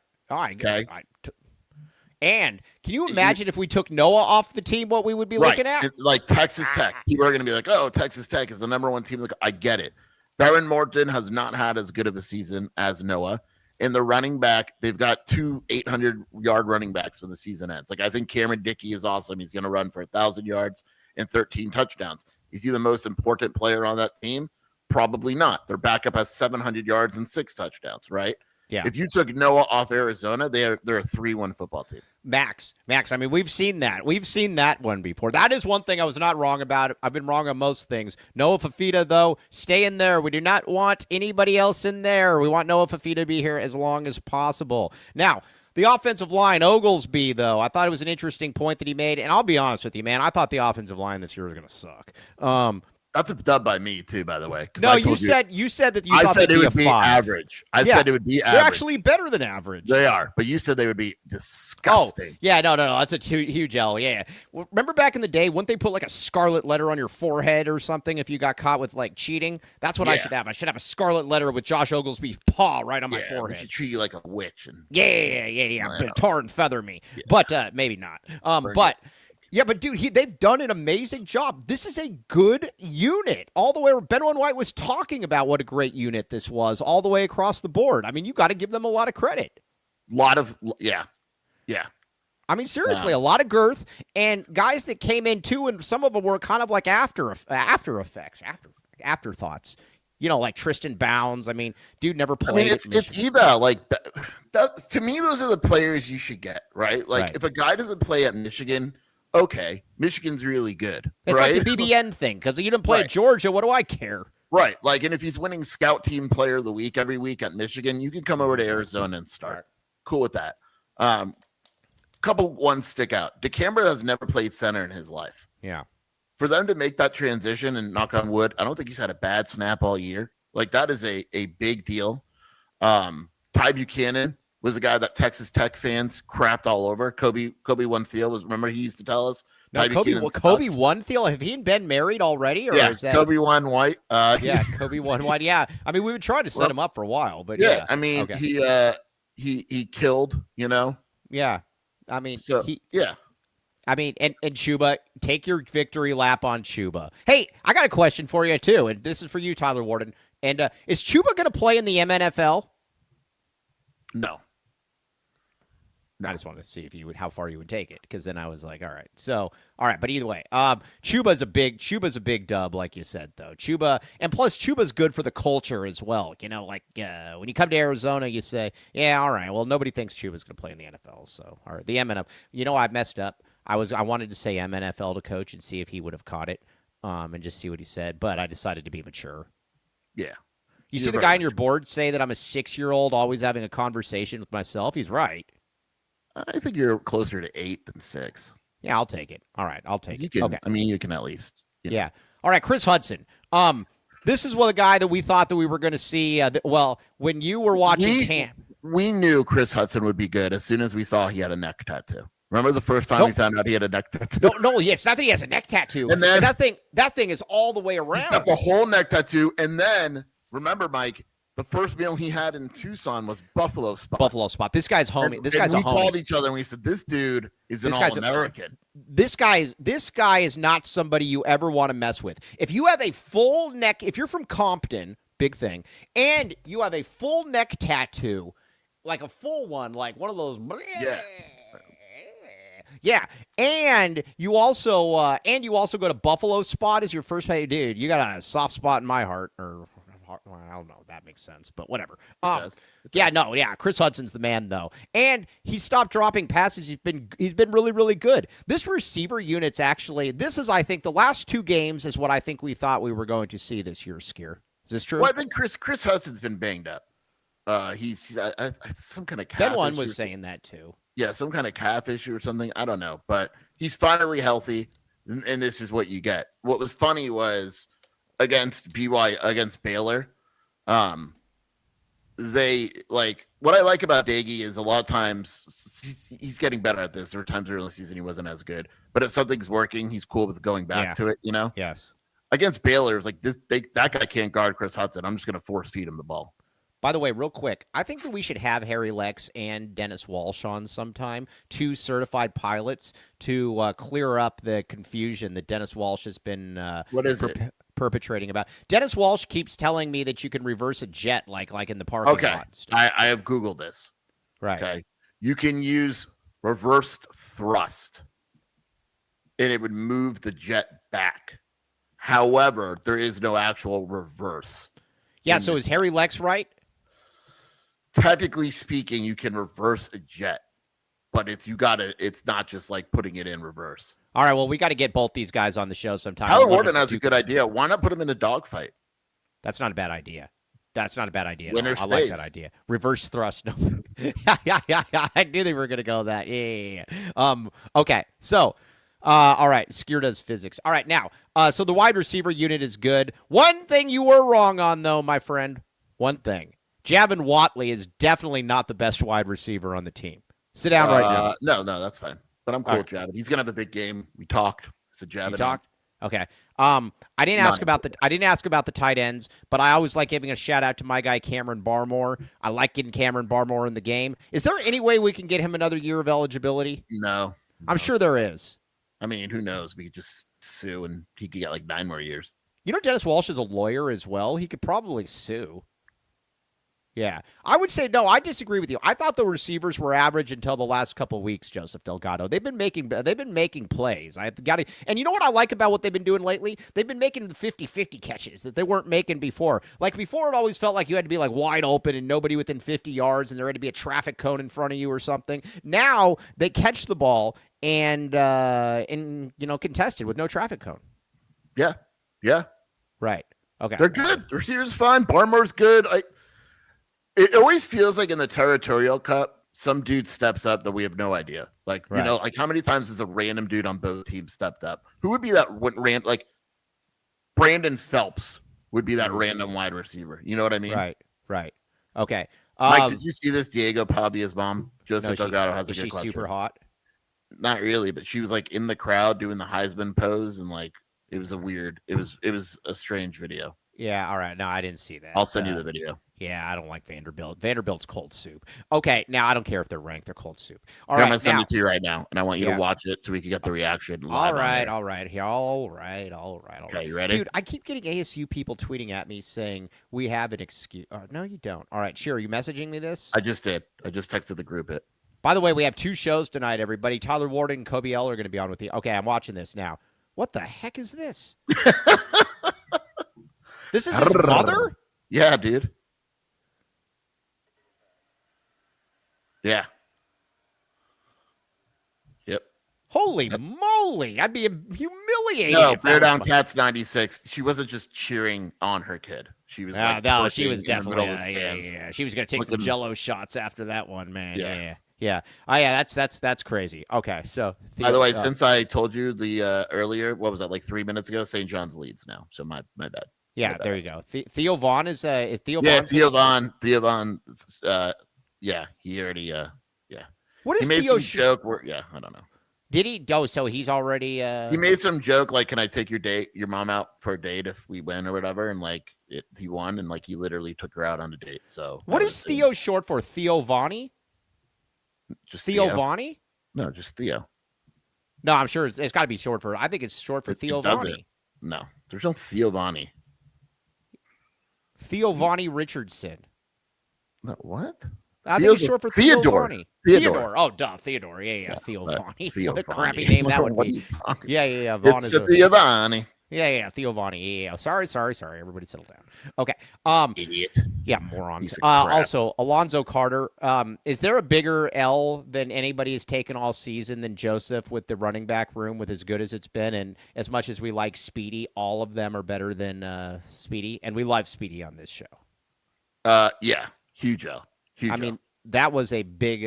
And can you imagine if we took Noah off the team, what we would be looking at? Like Texas Tech. People are going to be like, oh, Texas Tech is the number 1 team. Look, I get it. Baron Morton has not had as good of a season as Noah. In the running back, they've got 2 800-yard running backs when the season ends. Like, I think Cameron Dickey is awesome. He's going to run for 1,000 yards and 13 touchdowns. Is he the most important player on that team? Probably not. Their backup has 700 yards and 6 touchdowns, right? Yeah. If you took Noah off Arizona, they're a 3-1 football team. Max. I mean, we've seen that. We've seen that one before. That is one thing I was not wrong about. I've been wrong on most things. Noah Fafita, though, stay in there. We do not want anybody else in there. We want Noah Fafita to be here as long as possible. Now, The offensive line, Oglesby, though, I thought it was an interesting point that he made. And I'll be honest with you, man, I thought the offensive line this year was going to suck. That's a dub by me too, by the way. No, you said that you thought said they'd it be would a be 5. average. I said it would be average. They're actually better than average. They are, but you said they would be disgusting. Oh, yeah, no. That's a huge L. Yeah. Well, remember back in the day, wouldn't they put like a scarlet letter on your forehead or something if you got caught with like cheating? That's what I should have. I should have a scarlet letter with Josh Oglesby's paw right on my forehead. We should treat you like a witch. And Tar and feather me. Yeah. But maybe not. Yeah, but dude, they've done an amazing job. This is a good unit. All the way, Benoit White was talking about what a great unit this was all the way across the board. I mean, you got to give them a lot of credit. Yeah. I mean, seriously, a lot of girth and guys that came in too, and some of them were kind of like afterthoughts. You know, like Tristan Bounds. I mean, dude never played. I mean, it's either like that. To me, those are the players you should get, right? Like, if a guy doesn't play at Michigan. Okay, Michigan's really good. It's right? like the BBN thing, because you didn't play at Georgia. What do I care? Right. Like, and if he's winning Scout Team Player of the Week every week at Michigan, you can come over to Arizona and start. Cool with that. Couple ones stick out. DeCamber has never played center in his life. Yeah. For them to make that transition and knock on wood, I don't think he's had a bad snap all year. Like, that is a big deal. Ty Buchanan was a guy that Texas Tech fans crapped all over. Kobe One-Field remember he used to tell us. No, Kobe One-Field, have he been married already? Or is that Kobe One-White. Kobe One-White. Yeah. I mean, we would try to set him up for a while, but I mean, he killed, you know? Yeah. I mean, I mean, and Chuba, take your victory lap on Chuba. Hey, I got a question for you too, and this is for you, Tyler Warden. And is Chuba going to play in the MNFL? No. I just wanted to see how far you would take it, because then I was like, all right. But either way, Chuba's a big dub, like you said, though. And plus Chuba's good for the culture as well. You know, like when you come to Arizona, you say, yeah, all right, well, nobody thinks Chuba's going to play in the NFL, so all right, the MNFL. You know, I messed up. I wanted to say MNFL to coach and see if he would have caught it, and just see what he said, but I decided to be mature. Yeah. You see the guy on your board say that I'm a 6-year-old always having a conversation with myself? He's right. I think you're closer to 8 than 6. Yeah, I'll take it. All right, I'll take it. Okay. I mean, you can at least. Yeah. All right, Chris Hudson. This is the guy that we thought that we were going to see. When you were watching camp. We knew Chris Hudson would be good as soon as we saw he had a neck tattoo. Remember the first time we found out he had a neck tattoo? No, it's not that he has a neck tattoo. And then, that thing is all the way around. He's got the whole neck tattoo. And then, remember, Mike, the first meal he had in Tucson was Buffalo Spot. This guy's homie. We called each other and we said, this dude is an All-American. This guy is not somebody you ever want to mess with. If you have a full neck, if you're from Compton, big thing, and you have a full neck tattoo, like a full one, like one of those. Yeah, and you also go to Buffalo Spot as your first pay, dude. You got a soft spot in my heart, or I don't know if that makes sense, but whatever. Chris Hudson's the man though, and he stopped dropping passes. He's been really, really good. This receiver unit's actually. This is, I think, the last 2 games is what I think we thought we were going to see this year. Skier, is this true? Well, I think Chris Hudson's been banged up. He's some kind of calf Ben one was saying that too. Yeah, some kind of calf issue or something. I don't know, but he's finally healthy, and this is what you get. What was funny was against Baylor. They what I like about Daggy is a lot of times he's getting better at this. There were times early season he wasn't as good, but if something's working, he's cool with going back to it. You know. Yes. Against Baylor, it's like that guy can't guard Chris Hudson. I'm just going to force feed him the ball. By the way, real quick, I think that we should have Harry Lex and Dennis Walsh on sometime, 2 certified pilots, to clear up the confusion that Dennis Walsh has been perpetrating about. Dennis Walsh keeps telling me that you can reverse a jet like in the parking lot. I have Googled this. Right. Okay. You can use reversed thrust, and it would move the jet back. However, there is no actual reverse. Yeah, so is Harry Lex right? Technically speaking, you can reverse a jet, but it's not just like putting it in reverse. All right, well, we got to get both these guys on the show sometime. Tyler Warden has a good idea. Why not put him in a dogfight? That's not a bad idea. That's not a bad idea. Winner I like that stays. idea. Reverse thrust. No. Yeah. I knew they were going to go that. Yeah. Okay. So, all right. Skier does physics. All right. Now, so the wide receiver unit is good. One thing you were wrong on, though, my friend. One thing. Javin Watley is definitely not the best wide receiver on the team. Sit down right now. No, that's fine. But I'm cool with Javin. He's gonna have a big game. We talked. It's a Javin. You talked? Okay. I didn't ask about the tight ends, but I always like giving a shout out to my guy Cameron Barmore. I like getting Cameron Barmore in the game. Is there any way we can get him another year of eligibility? No. I'm sure there is. I mean, who knows? We could just sue and he could get like 9 more years. You know, Dennis Walsh is a lawyer as well. He could probably sue. Yeah. I would say, no, I disagree with you. I thought the receivers were average until the last couple of weeks, Joseph Delgado. They've been making plays. And you know what I like about what they've been doing lately? They've been making the 50-50 catches that they weren't making before. Like before, it always felt like you had to be like wide open and nobody within 50 yards and there had to be a traffic cone in front of you or something. Now they catch the ball and contested with no traffic cone. Yeah. Yeah. Right. Okay. They're good. The receiver's fine. Barmore's good. It always feels like in the Territorial Cup, some dude steps up that we have no idea. Like, Right. like how many times has a random dude on both teams stepped up? Who would be that like Brandon Phelps would be that random wide receiver. You know what I mean? Right. Okay. Mike, did you see this Diego Pavia's mom? Joseph Delgado has a good question. Is she super hot? Not really, but she was like in the crowd doing the Heisman pose and like it was a strange video. Yeah, all right. No, I didn't see that. I'll send you the video. Yeah, I don't like Vanderbilt. Vanderbilt's cold soup. Okay, now I don't care if they're ranked; they're cold soup. All right, right, I'm gonna send it to you right now, and I want you to watch it so we can get the reaction. All right. Okay, you ready? Dude, I keep getting ASU people tweeting at me saying we have an excuse. No, you don't. All right, sure. Are you messaging me this? I just did. I just texted the group it. By the way, we have 2 shows tonight, everybody. Tyler Warden and Kobe L are going to be on with me. Okay, I'm watching this now. What the heck is this? This is his mother? Yeah, dude. Yeah. Yep. Holy moly. I'd be humiliated. No, Bear Down Cats 96. She wasn't just cheering on her kid. She was no, she was definitely yeah. She was going to take some Jello shots after that one, man. Yeah. Oh, yeah, that's crazy. Okay, so by the way, since I told you the earlier, what was that, like 3 minutes ago? St. John's leads now, so my bad. Yeah, there you go. Theo Vaughn is Theo. Yeah, Theo Vaughn. Theo Vaughn. Yeah, he already. Yeah. What is he made Theo some joke? Yeah, I don't know. Did he? Oh, so he's already. He made some joke like, "Can I take your mom out for a date if we win or whatever?" And like he won, and like he literally took her out on a date. So what is Theo short for? Theo Vaughn? Just Theo Vaughn? No, just Theo. No, I'm sure it's got to be short for. I think it's short for Theo Vaughn. No, there's no Theo Vaughn. Theo Vaughn Richardson. No, what? I think it's short for Theodore. Theodore. Oh, duh. Theodore. Yeah. Theo Vaughn. What a crappy name that would be. Yeah. Vaughn it's Theo Vaughn. Yeah. Theo Vaughn. Yeah. Sorry. Everybody settle down. Okay. Idiot. Yeah, morons. Also, Alonzo Carter. Is there a bigger L than anybody has taken all season than Joseph with the running back room with as good as it's been? And as much as we like Speedy, all of them are better than Speedy. And we love Speedy on this show. Yeah. Huge L. I mean, that was a big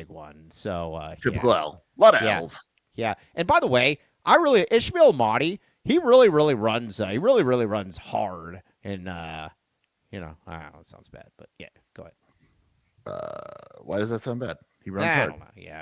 one. So typical L. A lot of L's. Yeah. And by the way, Ishmael Mahdi, he really runs. He really runs hard. And I don't know, it sounds bad, but yeah, go ahead. Why does that sound bad? He runs hard. I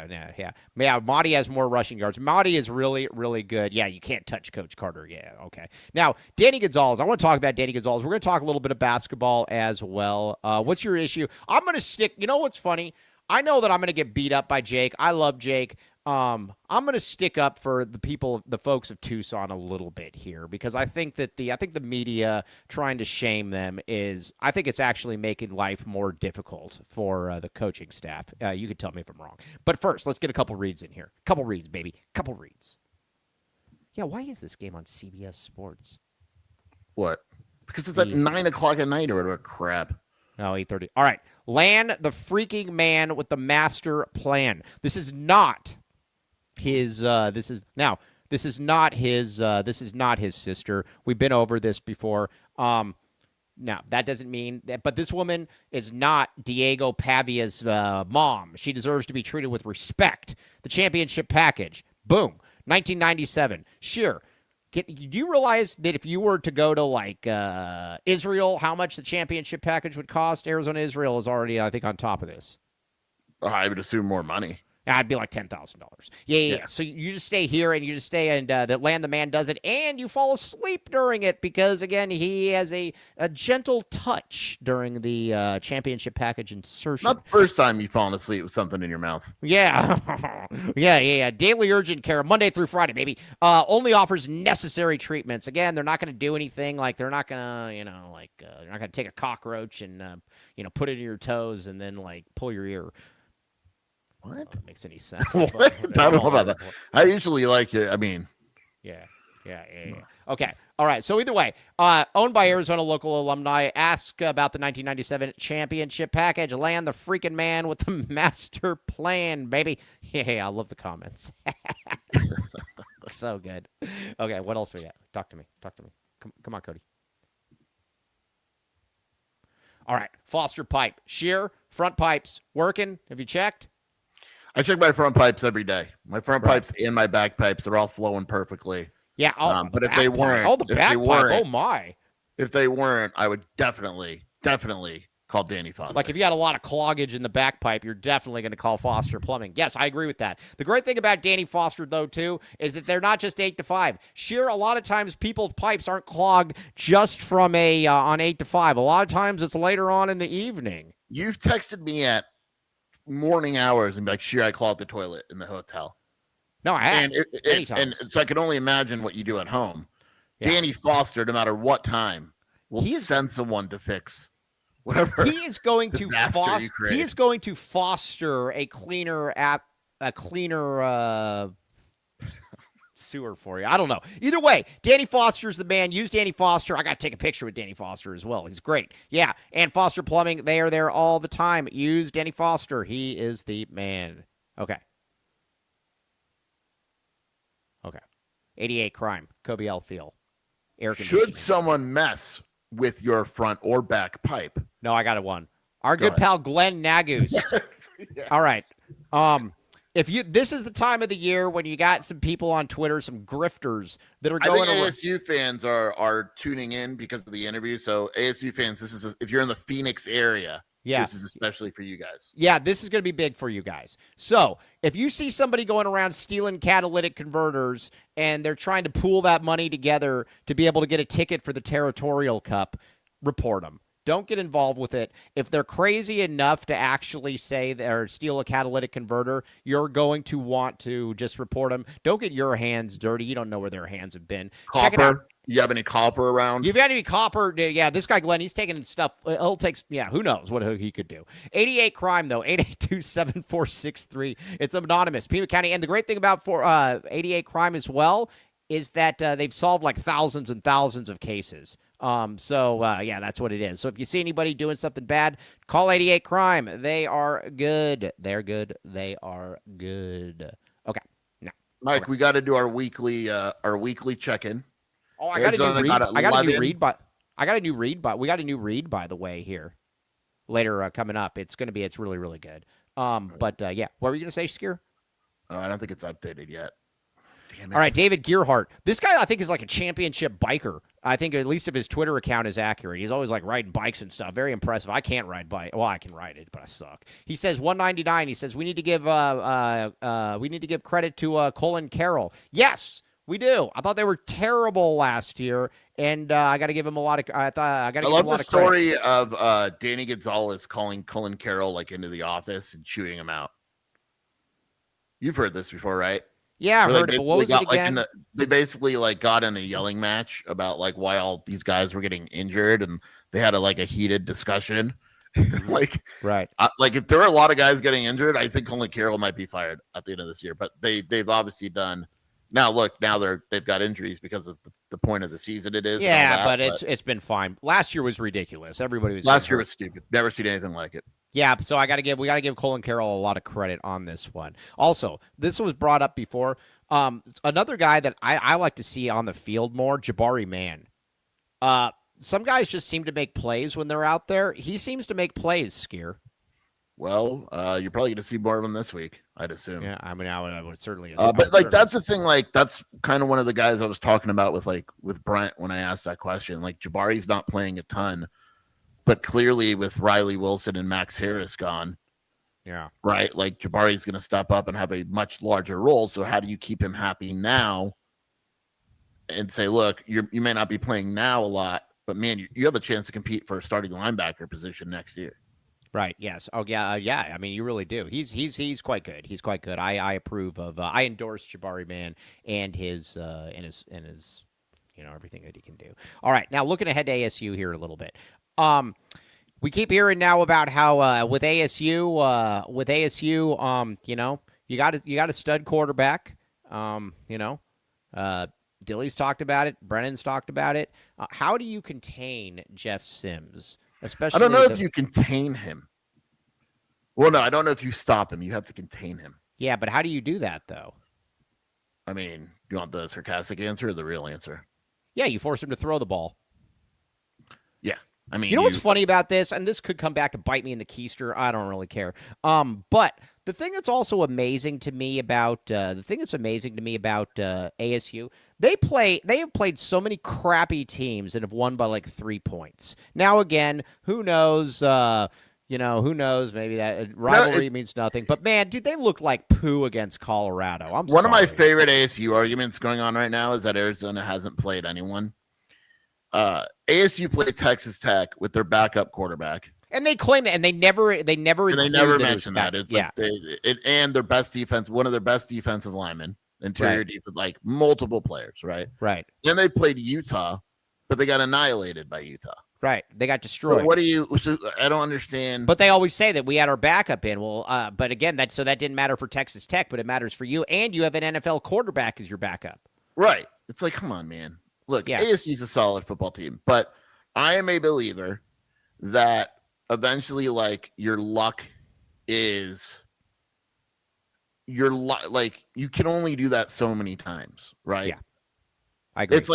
don't know. Yeah. Mahdi has more rushing yards. Mahdi is really good. Yeah, you can't touch Coach Carter. Yeah, okay. Now, Danny Gonzalez. I want to talk about Danny Gonzalez. We're going to talk a little bit of basketball as well. What's your issue? I'm going to stick. You know what's funny? I know that I'm going to get beat up by Jake. I love Jake. I'm going to stick up for the folks of Tucson a little bit here because I think that the media trying to shame them I think it's actually making life more difficult for the coaching staff. You can tell me if I'm wrong. But first, let's get a couple reads in here. Couple reads, baby. Couple reads. Yeah, why is this game on CBS Sports? What? Because it's at 9 o'clock at night or whatever crap. Oh, 8:30. All right. Land the freaking man with the master plan. This is not his this is not his sister. We've been over this before. No, that doesn't mean that. But this woman is not Diego Pavia's mom. She deserves to be treated with respect. The championship package. Boom. 1997. Sure. Do you realize that if you were to go to like Israel, how much the championship package would cost? Arizona Israel is already, I think, on top of this. I would assume more money. I'd be like $10,000. Yeah. So you just stay here and you just stay in the land the man does it, and you fall asleep during it because, again, he has a gentle touch during the championship package insertion. Not the first time you've fallen asleep with something in your mouth. Yeah. yeah. Daily urgent care, Monday through Friday, baby. Only offers necessary treatments. Again, they're not going to do anything. Like, they're not going to, they're not going to take a cockroach and, put it in your toes and then, like, pull your ear. What? That makes any sense. What? I don't know about that. I usually like it. I mean, yeah. Okay. All right. So either way, owned by Arizona local alumni, ask about the 1997 championship package. Land the freaking man with the master plan, baby. Yeah, I love the comments. So good. Okay, what else we got? Talk to me. Come on, Cody. All right. Foster pipe. Shear, front pipes, working. Have you checked? I check my front pipes every day. My front pipes and my back pipes, they're all flowing perfectly. Yeah. But if they weren't, the back pipe. Oh my. If they weren't, I would definitely call Danny Foster. Like if you got a lot of cloggage in the back pipe, you're definitely going to call Foster Plumbing. Yes, I agree with that. The great thing about Danny Foster, though, too, is that they're not just 8 to 5. Sure, a lot of times people's pipes aren't clogged just from on 8 to 5. A lot of times it's later on in the evening. You've texted me at morning hours and be like, sure, I clogged the toilet in the hotel. No, I have. And so I can only imagine what you do at home. Yeah. Danny Foster, no matter what time, will send someone to fix whatever. He is going to foster. He is going to foster a cleaner sewer for you. I don't know. Either way, Danny Foster's the man. Use Danny Foster. I got to take a picture with Danny Foster as well. He's great. Yeah, and Foster Plumbing, they are there all the time. Use Danny Foster. He is the man. Okay. 88 Crime. Kobe L. Thiel. Air conditioning. Should someone mess with your front or back pipe? No, I got one. Our good pal Glenn Nagus. Yes. All right. This is the time of the year when you got some people on Twitter, some grifters that are going. I think ASU fans are tuning in because of the interview. So ASU fans, if you're in the Phoenix area, this is especially for you guys. Yeah, this is going to be big for you guys. So if you see somebody going around stealing catalytic converters and they're trying to pool that money together to be able to get a ticket for the Territorial Cup, report them. Don't get involved with it. If they're crazy enough to actually say or steal a catalytic converter, you're going to want to just report them. Don't get your hands dirty. You don't know where their hands have been. Copper. Check it out. You have any copper around? You've got any copper? Yeah, this guy Glenn, he's taking stuff. He'll take. Yeah, who knows what he could do. 88 Crime though, 882-7463. It's anonymous. Pima County, and the great thing about 88 Crime as well is that they've solved like thousands and thousands of cases. Yeah, that's what it is. So if you see anybody doing something bad, call 88 Crime. They are good. They're good. They are good. Okay. Now, Mike, we got to do our weekly check-in. Oh, I got a new read. We got a new read, by the way, here later coming up. It's really, really good. But what were you going to say, Skier? I don't think it's updated yet. Damn it. All right, David Gearhart. This guy, I think, is like a championship biker. I think at least if his Twitter account is accurate. He's always like riding bikes and stuff. Very impressive. I can't ride bike. Well, I can ride it, but I suck. He says 199. He says we need to give credit to Colin Carroll. Yes, we do. I thought they were terrible last year, and I got to give him a lot of. I love the story of Danny Gonzalez calling Colin Carroll like into the office and chewing him out. You've heard this before, right? Yeah, I heard it. But what was it again? They basically got in a yelling match about like why all these guys were getting injured, and they had a heated discussion. Right. If there are a lot of guys getting injured, I think Colin Carroll might be fired at the end of this year. But they've obviously done. Now they've got injuries because of the point of the season it is. Yeah, but it's been fine. Last year was ridiculous. Everybody was. Last year was stupid. Never seen anything like it. Yeah, so we got to give Colin Carroll a lot of credit on this one. Also, this was brought up before. Another guy that I like to see on the field more, Jabari Mann. some guys just seem to make plays when they're out there. He seems to make plays, Skier. Well, you're probably going to see more of them this week, I'd assume. Yeah, I mean, I would certainly. But like that's the thing. Like that's kind of one of the guys I was talking about with Brent when I asked that question. Like Jabari's not playing a ton, but clearly with Riley Wilson and Max Harris gone, yeah, right. Like Jabari's going to step up and have a much larger role. So how do you keep him happy now? And say, look, you may not be playing now a lot, but man, you have a chance to compete for a starting linebacker position next year. Right. Yes. Oh, yeah. Yeah. I mean, you really do. He's quite good. He's quite good. I approve of. I endorse Jabari Man and his everything that he can do. All right. Now looking ahead to ASU here a little bit. We keep hearing now about how with ASU, you got a stud quarterback. Dilly's talked about it. Brennan's talked about it. How do you contain Jeff Sims? Especially, I don't know if you contain him. Well, no, I don't know if you stop him. You have to contain him. Yeah, but how do you do that, though? I mean, you want the sarcastic answer or the real answer? Yeah, you force him to throw the ball. Yeah. I mean, you know what's funny about this? And this could come back to bite me in the keister. I don't really care. But the thing that's also amazing to me about ASU, they have played so many crappy teams and have won by like 3 points. Now again, who knows? Who knows? Maybe that rivalry means nothing. But man, dude, they look like poo against Colorado. One of my favorite ASU arguments going on right now is that Arizona hasn't played anyone. ASU played Texas Tech with their backup quarterback. And they claim that, and they never mention that. It's like and their best defense, one of their best defensive linemen, interior defense, like multiple players, right? Right. Then they played Utah, but they got annihilated by Utah. Right. They got destroyed. I don't understand. But they always say that we had our backup in. Well, but again, that didn't matter for Texas Tech, but it matters for you, and you have an NFL quarterback as your backup. Right. It's like, come on, man. Look, ASU's a solid football team, but I am a believer that eventually, like, your luck is like you can only do that so many times, right? Yeah, I agree. It's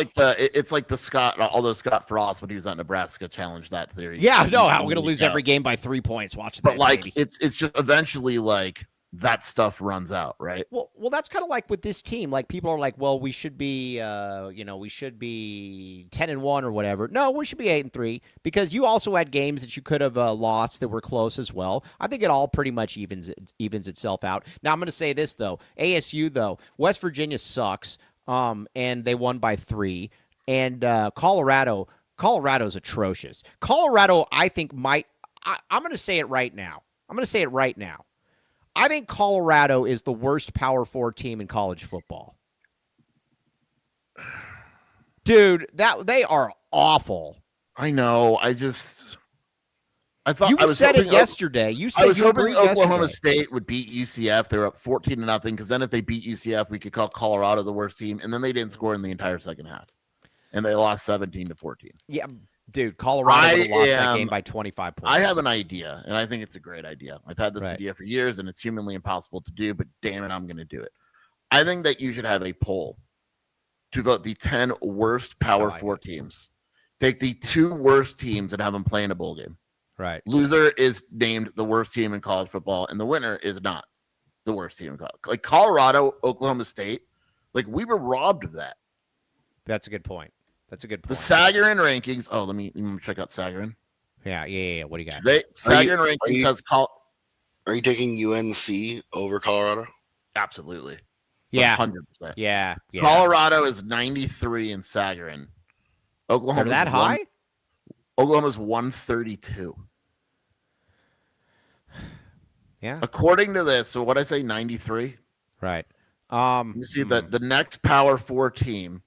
like the Scott, although Scott Frost when he was at Nebraska challenged that theory. Yeah, no, we're gonna lose every game by 3 points. Watch this, but like baby. it's just eventually like that stuff runs out, right? Well, that's kind of like with this team. Like people are like, well, we should be 10-1 or whatever. No, we should be 8-3 because you also had games that you could have lost that were close as well. I think it all pretty much evens itself out. Now I'm going to say this though, ASU though, West Virginia sucks, and they won by 3, and Colorado's atrocious. Colorado, I think I'm going to say it right now. I think Colorado is the worst Power 4 team in college football. Dude, they are awful. I know. I thought you said it yesterday. You said I was hoping Oklahoma yesterday. State would beat UCF. They're up 14-0 because then if they beat UCF, we could call Colorado the worst team. And then they didn't score in the entire second half, and they lost 17-14. Yeah. Dude, Colorado would have lost that game by 25 points. I have an idea, and I think it's a great idea. I've had this idea for years, and it's humanly impossible to do, but damn it, I'm going to do it. I think that you should have a poll to vote the 10 worst Power 4 teams. Take the 2 worst teams and have them play in a bowl game. Right. Loser is named the worst team in college football, and the winner is not the worst team in college. Like Colorado, Oklahoma State, like we were robbed of that. That's a good point. The Sagarin rankings. Oh, let me check out Sagarin. Yeah. What do you got? Sagarin rankings has Are you taking UNC over Colorado? Absolutely. Yeah. 100%. Yeah. Colorado is 93 in Sagarin. Oklahoma. They're that high? Oklahoma's 132. Yeah. According to this, so what I say 93? Right. You see that the next Power 4 team.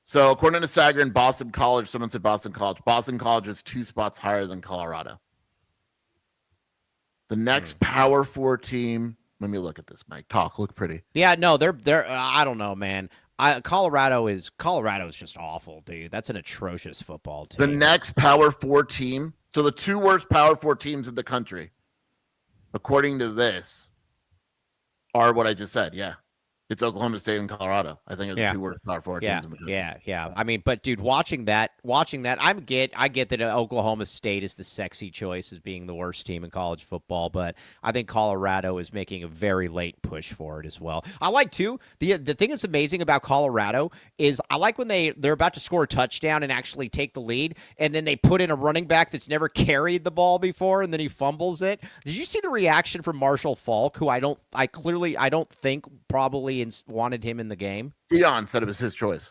So according to Sagarin, Boston College, someone said Boston College. Boston College is 2 spots higher than Colorado. The next Power 4 team. Let me look at this, Mike. Look pretty. Yeah, no, they're I don't know, man. Colorado is just awful, dude. That's an atrocious football team. The next Power 4 team. So the 2 worst Power 4 teams in the country, according to this, are what I just said. Yeah. It's Oklahoma State and Colorado. I think it's Yeah. the two worst Power 4 Yeah, teams in the country. yeah. I mean, but dude, watching that, I get that Oklahoma State is the sexy choice as being the worst team in college football, but I think Colorado is making a very late push for it as well. I like too the thing that's amazing about Colorado is I like when they're about to score a touchdown and actually take the lead, and then they put in a running back that's never carried the ball before, and then he fumbles it. Did you see the reaction from Marshall Faulk, who I don't think probably wanted him in the game? Deion said it was his choice.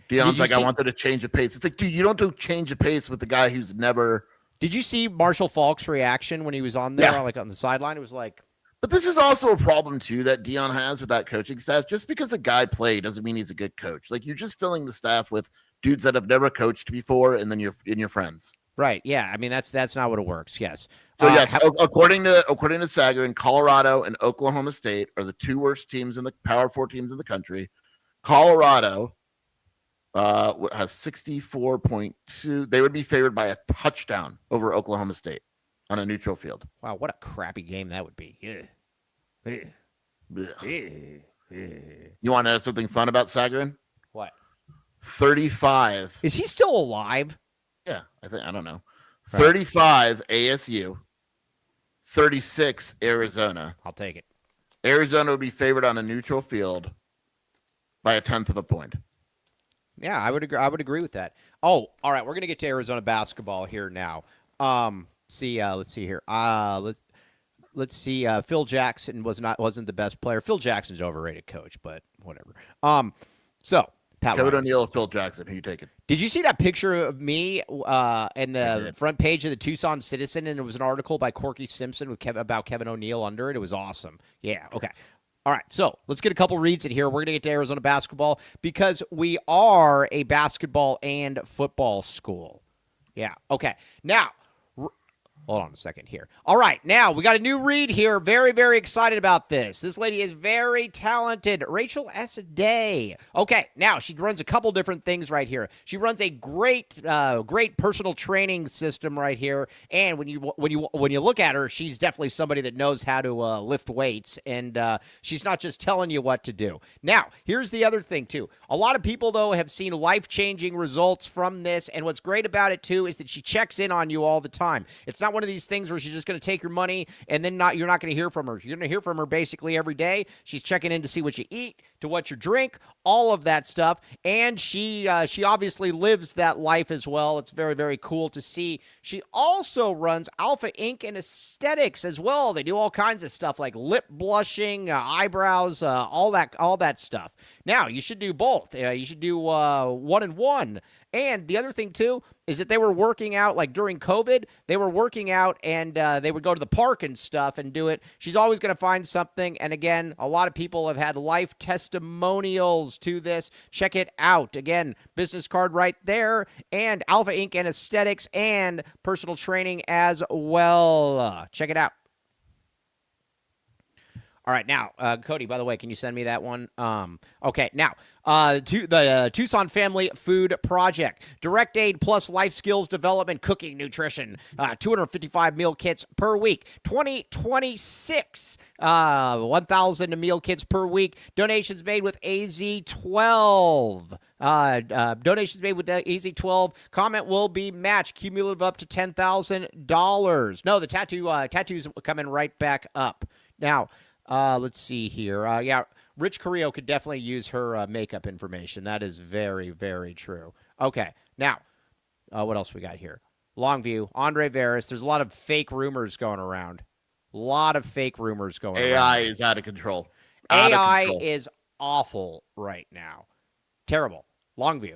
Deion's like, I wanted to change the pace. It's like, dude, you don't do change the pace with the guy who's never. Did you see Marshall Faulk's reaction when he was on there, like on the sideline? It was like. But this is also a problem too that Deion has with that coaching staff. Just because a guy played doesn't mean he's a good coach. Like you're just filling the staff with dudes that have never coached before, and then you're in your friends. Right. Yeah. I mean, that's not what it works. Yes. So yes, according to Sagan, Colorado and Oklahoma State are the two worst teams in the Power 4 teams in the country. Colorado has 64.2. They would be favored by a touchdown over Oklahoma State on a neutral field. Wow, what a crappy game that would be. Yeah. You want to know something fun about Sagarin? What? 35. Is he still alive? Yeah, I don't know. 35 ASU, 36 Arizona. I'll take it. Arizona would be favored on a neutral field by a 1/10 of a point. Yeah, I would agree with that. Oh, all right. We're gonna get to Arizona basketball here now. Let's see here. Let's see. Phil Jackson wasn't the best player. Phil Jackson's overrated coach, but whatever. So Pat Kevin Williams. O'Neal, Phil Jackson. Who you taking? Did you see that picture of me in the front page of the Tucson Citizen, and it was an article by Corky Simpson with about Kevin O'Neal under it? It was awesome. Yeah. Okay. Yes. All right, so let's get a couple reads in here. We're going to get to Arizona basketball because we are a basketball and football school. Yeah, okay. Now, hold on a second here. All right, now we got a new read here. Very, very excited about this. This lady is very talented. Rachel S. Day. Okay, now she runs a couple different things right here. She runs a great personal training system right here. And when you look at her, she's definitely somebody that knows how to lift weights, and she's not just telling you what to do. Now, here's the other thing too. A lot of people though have seen life-changing results from this, and what's great about it too is that she checks in on you all the time. It's not one of these things where she's just going to take your money and then you're not going to hear from her. You're going to hear from her basically every day. She's checking in to see what you eat, to what you drink, all of that stuff. And she obviously lives that life as well. It's very, very cool to see. She also runs Alpha Ink and Aesthetics as well. They do all kinds of stuff like lip blushing, eyebrows, all that stuff. Now, you should do both. You should do one and one. And the other thing, too, is that they were working out, like during COVID, they were working out and they would go to the park and stuff and do it. She's always going to find something. And again, a lot of people have had life testimonials to this. Check it out. Again, business card right there, and Alpha Ink and Aesthetics and personal training as well. Check it out. All right, now, Cody, by the way, can you send me that one? Okay, now, the Tucson Family Food Project. Direct Aid plus Life Skills Development, Cooking, Nutrition. 255 meal kits per week. 2026, 1,000 meal kits per week. Donations made with AZ12. Donations made with AZ12. Comment will be matched. Cumulative up to $10,000. No, the tattoos coming right back up. Now, let's see here. Yeah, Rich Carrillo could definitely use her makeup information. That is very, very true. Okay, now, what else we got here? Longview, Andre Veras. There's a lot of fake rumors going around. AI is out of control. AI is awful right now. Terrible. Longview.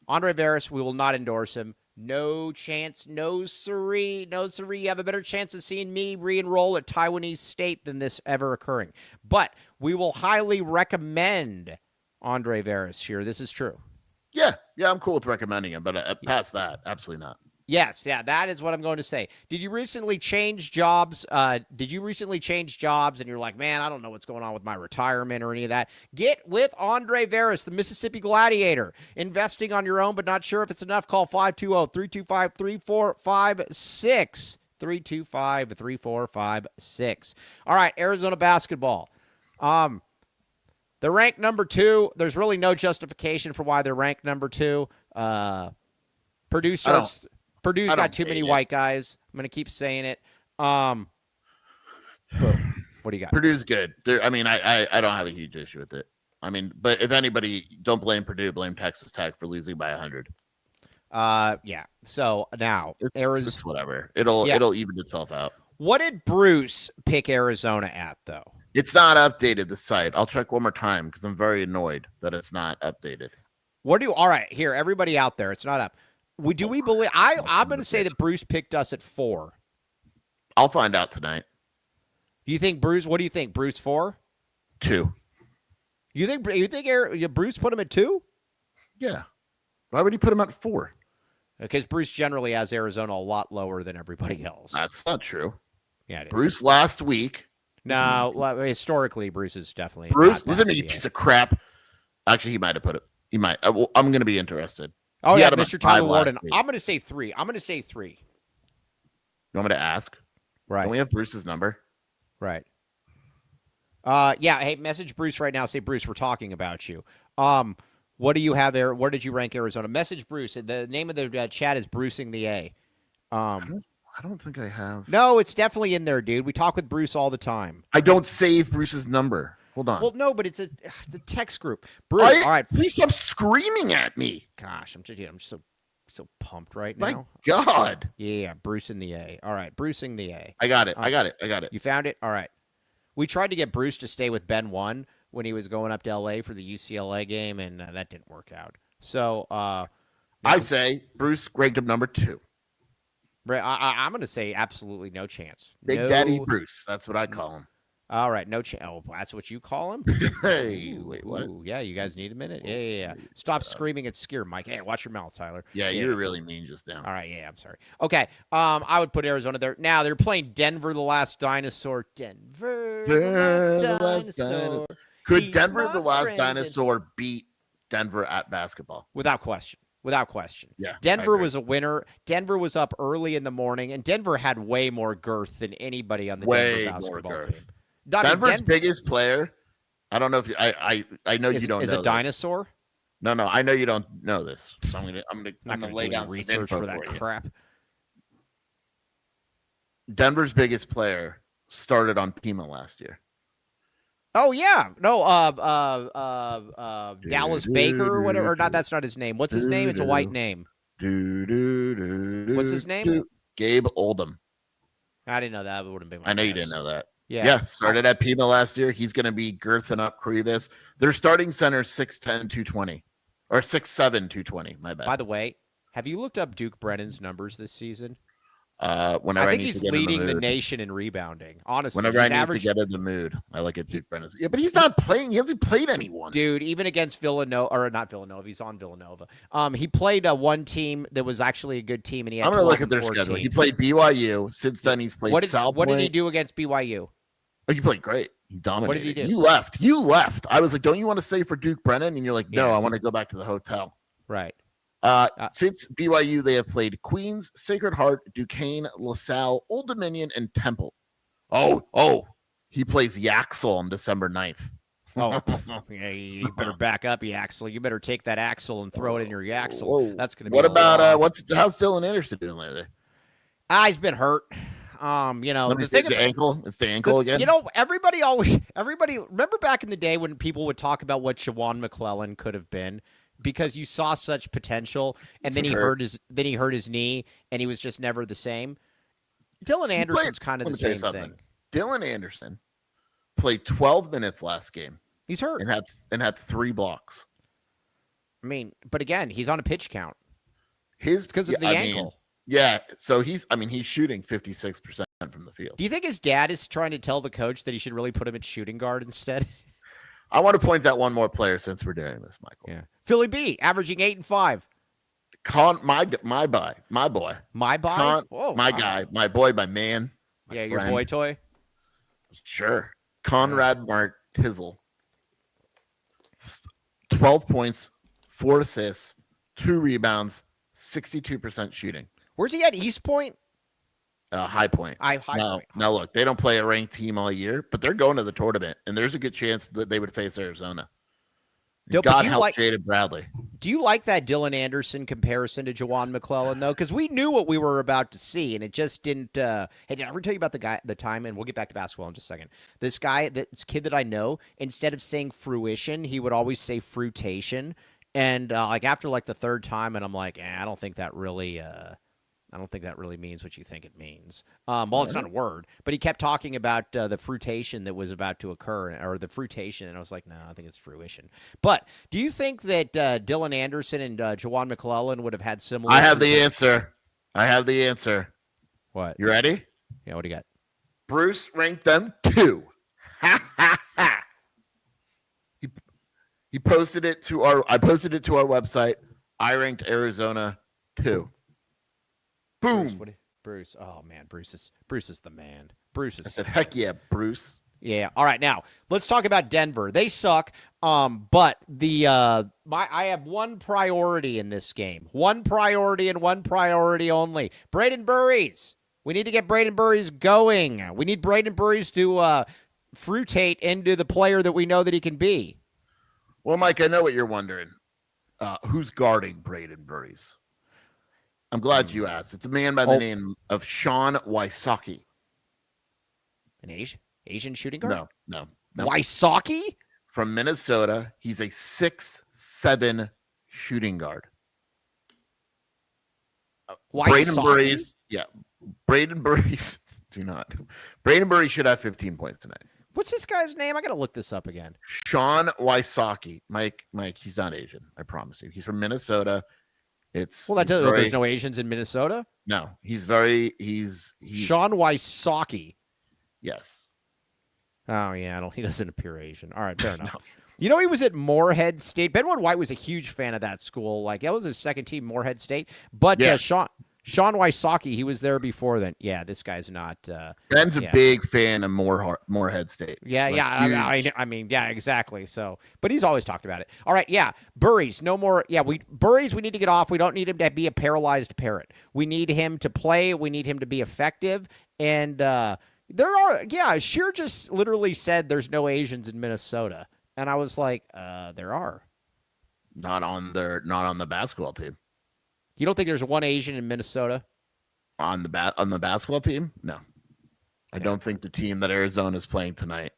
Andre Veras, we will not endorse him. No chance. No siree. No siree. You have a better chance of seeing me re-enroll at Taiwanese State than this ever occurring. But we will highly recommend Andre Veras here. This is true. Yeah, I'm cool with recommending him, but past that, absolutely not. Yes, yeah, that is what I'm going to say. Did you recently change jobs? And you're like, man, I don't know what's going on with my retirement or any of that? Get with Andre Veras, the Mississippi Gladiator. Investing on your own, but not sure if it's enough? Call 520-325-3456. 325-3456. All right, Arizona basketball. They're ranked number 2. There's really no justification for why they're ranked number 2. Purdue's got too many white guys. I'm going to keep saying it. Boom. What do you got? Purdue's good. I don't have a huge issue with it. I mean, but if anybody, don't blame Purdue, blame Texas Tech for losing by 100. Yeah. So now it's whatever. It'll even itself out. What did Bruce pick Arizona at, though? It's not updated, the site. I'll check one more time because I'm very annoyed that it's not updated. All right, here, everybody out there, it's not up. I'm going to say that Bruce picked us at 4. I'll find out tonight. What do you think, Bruce 4? 2. You think Bruce put him at 2? Yeah. Why would he put him at 4? Because Bruce generally has Arizona a lot lower than everybody else. That's not true. Yeah, it is. Bruce last week. No, historically, Bruce is definitely. Listen to me, piece of crap. Actually, he might have put it. He might. I'm going to be interested. Oh, yeah, Mr. Tyler Warden. I'm going to say 3. You want me to ask? Right. Don't we have Bruce's number? Right. Yeah, hey, message Bruce right now. Say, Bruce, we're talking about you. What do you have there? Where did you rank Arizona? Message Bruce. The name of the chat is Brucing the A. I don't think I have. No, it's definitely in there, dude. We talk with Bruce all the time. I don't save Bruce's number. Hold on. Well, no, but it's a text group. Bruce, all right. Please stop screaming at me. Gosh, I'm just so pumped right now. My God. Yeah, Bruce in the A. All right, Brucing the A. I got it. You found it? All right. We tried to get Bruce to stay with Ben 1 when he was going up to LA for the UCLA game, and that didn't work out. So I say Bruce ranked him number 2. I'm going to say absolutely no chance. Big Daddy Bruce. That's what I call him. All right, no chance. Oh, that's what you call him? Hey, wait, what? Ooh, yeah, you guys need a minute? Yeah. Stop screaming and scare Mike. Hey, watch your mouth, Tyler. Yeah, you were really mean just now. All right, yeah, I'm sorry. Okay, I would put Arizona there. Now, they're playing Denver, the last dinosaur. Denver, the last dinosaur. Could Denver, the last dinosaur, beat Denver at basketball? Without question. Yeah. Denver was a winner. Denver was up early in the morning, and Denver had way more girth than anybody on the Denver basketball team. Denver's biggest player. I don't know if I know you don't know. Is a dinosaur? No, I know you don't know this. So I'm gonna lay down research for that crap. Denver's biggest player started on Pima last year. Oh yeah, no, Dallas Baker or whatever. Or not, that's not his name. What's his name? It's a white name. What's his name? Gabe Oldham. I didn't know that. It would have been. I know you didn't know that. Yeah, started at Pima last year. He's going to be girthing up Krivas. Their starting center 6'10", 220. Or 6'7", 220. My bad. By the way, have you looked up Duke Brennan's numbers this season? Whenever I think he's leading the nation in rebounding. Honestly, whenever I need to get in the mood, I look at Duke Brennan. Yeah, but he's not playing. He hasn't played anyone, dude. Even against Villanova, or not Villanova, he's on Villanova. He played one team that was actually a good team, and he had. I'm gonna look at their schedule. He played BYU. Since then, he's played South. What did he do against BYU? Oh, he played great. He dominated. What did he do? You left. I was like, don't you want to stay for Duke Brennan? And you're like, no, I want to go back to the hotel. Right. Since BYU, they have played Queens, Sacred Heart, Duquesne, LaSalle, Old Dominion, and Temple. Oh, he plays Yaxel on December 9th. Oh, yeah, you better back up, Yaxel. You better take that axle and throw it in your Yaxel. Whoa. That's going to be. What about how's Dylan Anderson doing lately? He's been hurt. It's the ankle. It's the ankle again. Everybody remember back in the day when people would talk about what Shawan McClellan could have been, because you saw such potential, and then he hurt his knee, and he was just never the same. Dylan Anderson's kind of the same thing. Dylan Anderson played 12 minutes last game. He's hurt and had 3 blocks. I mean, but again, he's on a pitch count. It's because of the ankle. Yeah, so he's shooting 56% from the field. Do you think his dad is trying to tell the coach that he should really put him at shooting guard instead? I want to point out one more player since we're doing this, Michael. Yeah, Philly B, averaging 8 and 5. My boy. My guy, my boy, my man. My friend. Your boy toy. Sure, Conrad Martizel. 12 points, 4 assists, 2 rebounds, 62% shooting. Where's he at? East Point? High Point. High Now, Point. now look, they don't play a ranked team all year, but they're going to the tournament, and there's a good chance that they would face Arizona. But God help Jaden Bradley. Do you like that Dylan Anderson comparison to Jawan McClellan, though? Because we knew what we were about to see, and it just didn't. Hey, did I ever tell you about the time? And we'll get back to basketball in just a second. This kid that I know, instead of saying fruition, he would always say fruitation. And after the third time, and I'm like, I don't think that really. I don't think that really means what you think it means. Well, it's not a word, but he kept talking about the fruitation that was about to occur, or the fruitation, and I was like, no, I think it's fruition. But do you think that Dylan Anderson and Jawan McClellan would have had similar? I have the answer. What? You ready? Yeah, what do you got? Bruce ranked them 2. He posted it to I posted it to our website. I ranked Arizona 2. Boom. Bruce. Oh man, Bruce is the man. Bruce is. I said, heck yeah, Bruce. Yeah. All right. Now let's talk about Denver. They suck. But I have one priority in this game. One priority and one priority only. Braden Burries. We need to get Braden Burries going. We need Braden Burries to fruitate into the player that we know that he can be. Well, Mike, I know what you're wondering. Who's guarding Braden Burries? I'm glad you asked. It's a man by the name of Sean Wysocki. An Asian shooting guard? No. Wysocki? From Minnesota. He's a 6'7" shooting guard. Braden Burries. Yeah. Braden Burries. Braden Burries should have 15 points tonight. What's this guy's name? I got to look this up again. Sean Wysocki. Mike, he's not Asian. I promise you. He's from Minnesota. There's no Asians in Minnesota. No, he's Sean Wysocki. Yes. Oh yeah, he doesn't appear Asian. All right, fair enough. No. You know, he was at Morehead State. Benwood White was a huge fan of that school. That was his second team, Morehead State. But yeah. Sean Wysocki, he was there before then. Yeah, this guy's not. Ben's a big fan of Morehead State. Yeah, I mean, exactly. So, but he's always talked about it. All right, yeah, Burries, no more. Yeah, Burries, we need to get off. We don't need him to be a paralyzed parrot. We need him to play. We need him to be effective. And Shear just literally said there's no Asians in Minnesota, and I was like, there are. Not on the basketball team. You don't think there's one Asian in Minnesota? On the basketball team? No. I don't think the team that Arizona is playing tonight.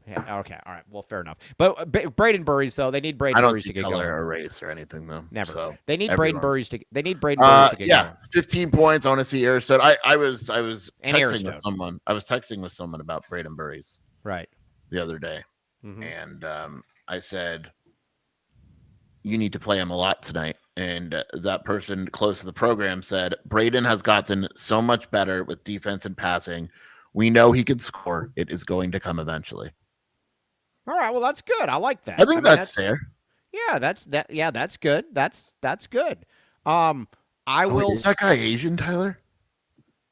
Yeah, okay. All right. Well, fair enough. But Braden Burries, though, they need Braden Burries to get going. I don't see color or race or anything, though. Never. So they need Braden Burries to get going. 15 points. I want to see Arizona. I was and texting with someone. I was texting with someone about Braden Burries. Right. The other day. Mm-hmm. And I said, you need to play him a lot tonight. And that person close to the program said, Braden has gotten so much better with defense and passing. We know he can score. It is going to come eventually. All right. Well, that's good. I like that. I think that's fair. Yeah, that's good. That's good. I will. Is that guy Asian, Tyler?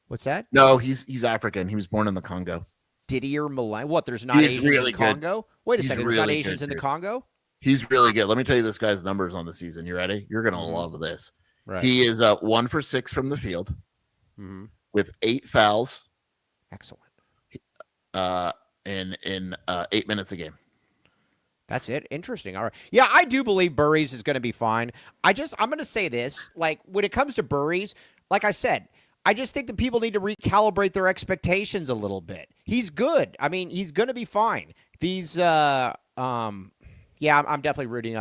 What's that? No, he's African. He was born in the Congo. Didier Malay. What? There's not Asians in the Congo? Wait a second. There's not Asians in the Congo? He's really good. Let me tell you this guy's numbers on the season. You ready? You're going to love this. Right. He is 1 for 6 from the field with 8 fouls. Excellent. In 8 minutes a game. That's it. Interesting. All right. Yeah, I do believe Burries is going to be fine. I'm going to say this. When it comes to Burries, like I said, I just think that people need to recalibrate their expectations a little bit. He's good. I mean, he's going to be fine. These Yeah, I'm definitely rooting.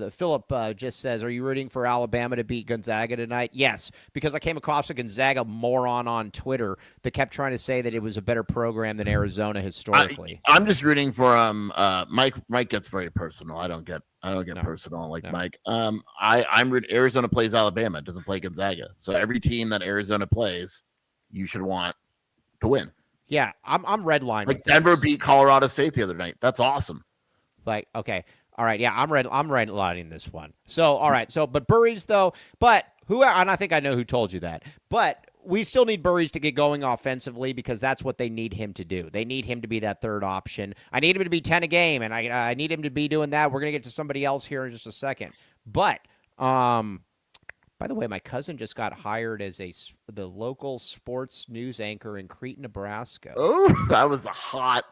Philip just says, are you rooting for Alabama to beat Gonzaga tonight? Yes, because I came across a Gonzaga moron on Twitter that kept trying to say that it was a better program than Arizona historically. I'm just rooting for Mike. Mike gets very personal. I don't get personal like Mike. I'm rooting. Arizona plays Alabama. It doesn't play Gonzaga. So every team that Arizona plays, you should want to win. Yeah, I'm redline. Like Denver beat Colorado State the other night. That's awesome. Okay. All right. Yeah, I'm redlining this one. So, all right. So, but Burries though, and I think I know who told you that, but we still need Burries to get going offensively because that's what they need him to do. They need him to be that third option. I need him to be 10 a game, and I need him to be doing that. We're going to get to somebody else here in just a second. But By the way, my cousin just got hired as the local sports news anchor in Crete, Nebraska. Oh, that was a hot,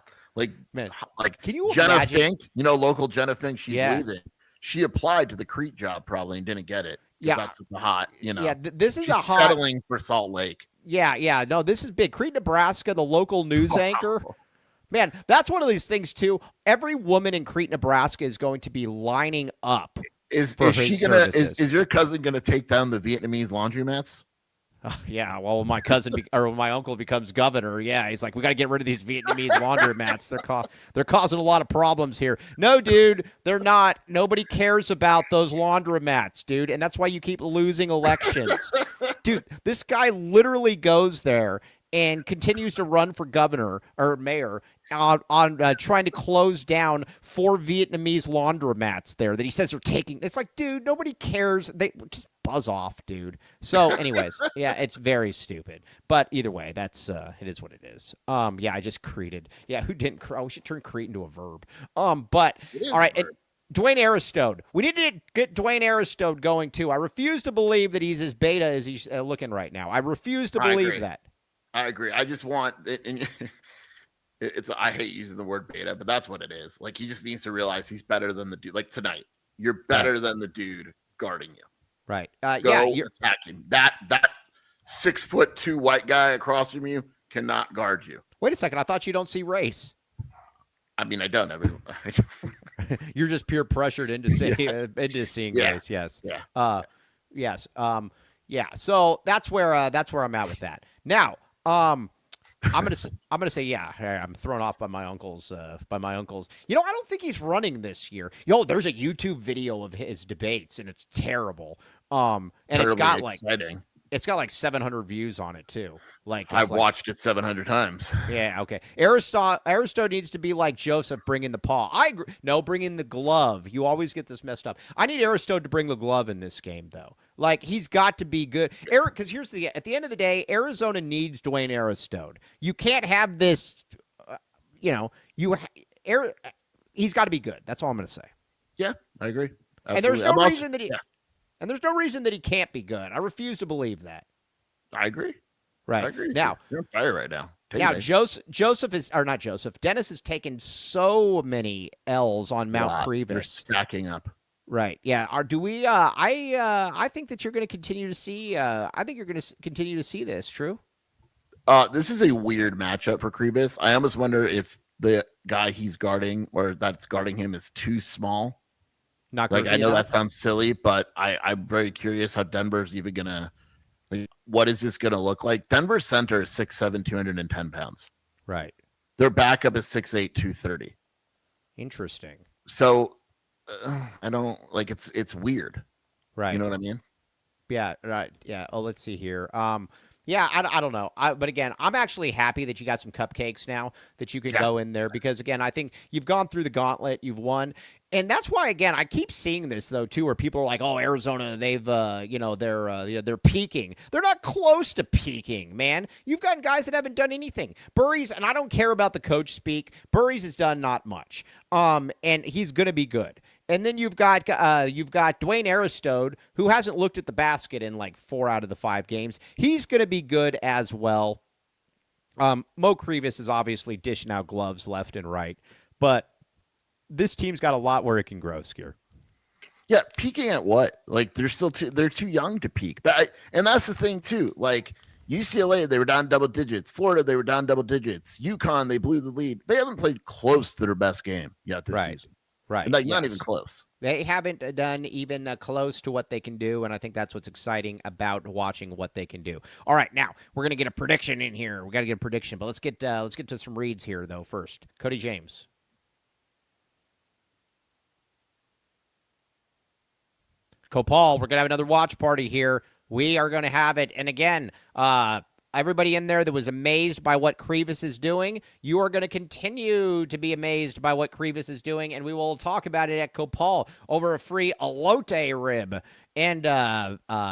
Man, like can you Jenna imagine? Fink, local Jenna Fink, she's Yeah. leaving. She applied to the Crete job probably and didn't get it. Yeah. That's the hot, Yeah, this is she's a hot. settling for Salt Lake. Yeah. No, this is big. Crete, Nebraska, the local news anchor. Man, that's one of these things, too. Every woman in Crete, Nebraska is going to be lining up. Is she gonna? Is your cousin gonna take down the Vietnamese laundromats? Yeah, well, my cousin or my uncle becomes governor. Yeah, he's like, we got to get rid of these Vietnamese laundromats. They're causing a lot of problems here. No, dude, they're not. Nobody cares about those laundromats, dude, and that's why you keep losing elections, dude. This guy literally goes there and continues to run for governor or mayor on trying to close down 4 Vietnamese laundromats there that he says are taking. It's like, dude, nobody cares. They just buzz off, dude. So anyways, yeah, it's very stupid. But either way, that's it is what it is. Yeah, I just created. Yeah, who didn't? We should turn create into a verb. But all right. Dwayne Aristode. We need to get Dwayne Aristode going too. I refuse to believe that he's as beta as he's looking right now. I refuse to believe that. I agree. I just want it. And I hate using the word beta, but that's what it is. Like, he just needs to realize he's better than the dude. Like tonight, you're better than the dude guarding you. Right. Go attack him. That 6'2" white guy across from you cannot guard you. Wait a second. I thought you don't see race. I mean, I don't. You're just peer pressured into seeing race. Yes. Yeah. Yes. Yeah. So that's where I'm at with that. Now, I'm gonna say yeah. I'm thrown off by my uncle's. I don't think he's running this year. There's a YouTube video of his debates, and it's terrible. And it's got exciting. It's got like 700 views on it too. I've watched it 700 times. Yeah, okay. Aristode needs to be like Joseph, bringing the paw. I agree. No, bringing the glove. You always get this messed up. I need Aristode to bring the glove in this game, though. He's got to be good. Because at the end of the day, Arizona needs Dwayne Aristode. You can't have this. He's got to be good. That's all I'm going to say. Yeah, I agree. Absolutely. And there's no reason that he. Yeah. And there's no reason that he can't be good. I refuse to believe that. I agree. Right. I agree. Now, you're on fire right now. Dennis has taken so many L's on Mount Crevis. They're stacking up. Right. Yeah. I think that you're going to continue to see. I think you're going to continue to see this. True. This is a weird matchup for Crevis. I almost wonder if the guy he's guarding or that's guarding him is too small. I know that sounds silly, but I'm very curious how Denver's even gonna. What is this gonna look like? Denver's center is 6'7", 210 pounds. Right. Their backup is 6'8", 230. Interesting. So I don't it's weird. Right. You know what I mean? Yeah. Right. Yeah. Oh, let's see here. Yeah, I don't know. But again, I'm actually happy that you got some cupcakes now that you can go in there because, again, I think you've gone through the gauntlet, you've won. And that's why, again, I keep seeing this, though, too, where people are like, oh, Arizona, they've, they're peaking. They're not close to peaking, man. You've got guys that haven't done anything. Burries, and I don't care about the coach speak, Burries has done not much. And he's going to be good. And then you've got Dwayne Aristode, who hasn't looked at the basket in 4 out of the 5 games. He's going to be good as well. Mo Crevis is obviously dishing out gloves left and right, but this team's got a lot where it can grow, Skier. Yeah, peaking at what? They're too young to peak. And that's the thing too. UCLA, they were down double digits. Florida, they were down double digits. UConn, they blew the lead. They haven't played close to their best game yet this season. Right. Not even close. They haven't done even close to what they can do, and I think that's what's exciting about watching what they can do. All right, now we're gonna get a prediction in here. We got to get a prediction, but let's get to some reads here though first. Cody James. Copal, we're gonna have another watch party here. We are gonna have it, and again, everybody in there that was amazed by what Crevis is doing, you are going to continue to be amazed by what Crevis is doing, and we will talk about it at Copal over a free elote rib and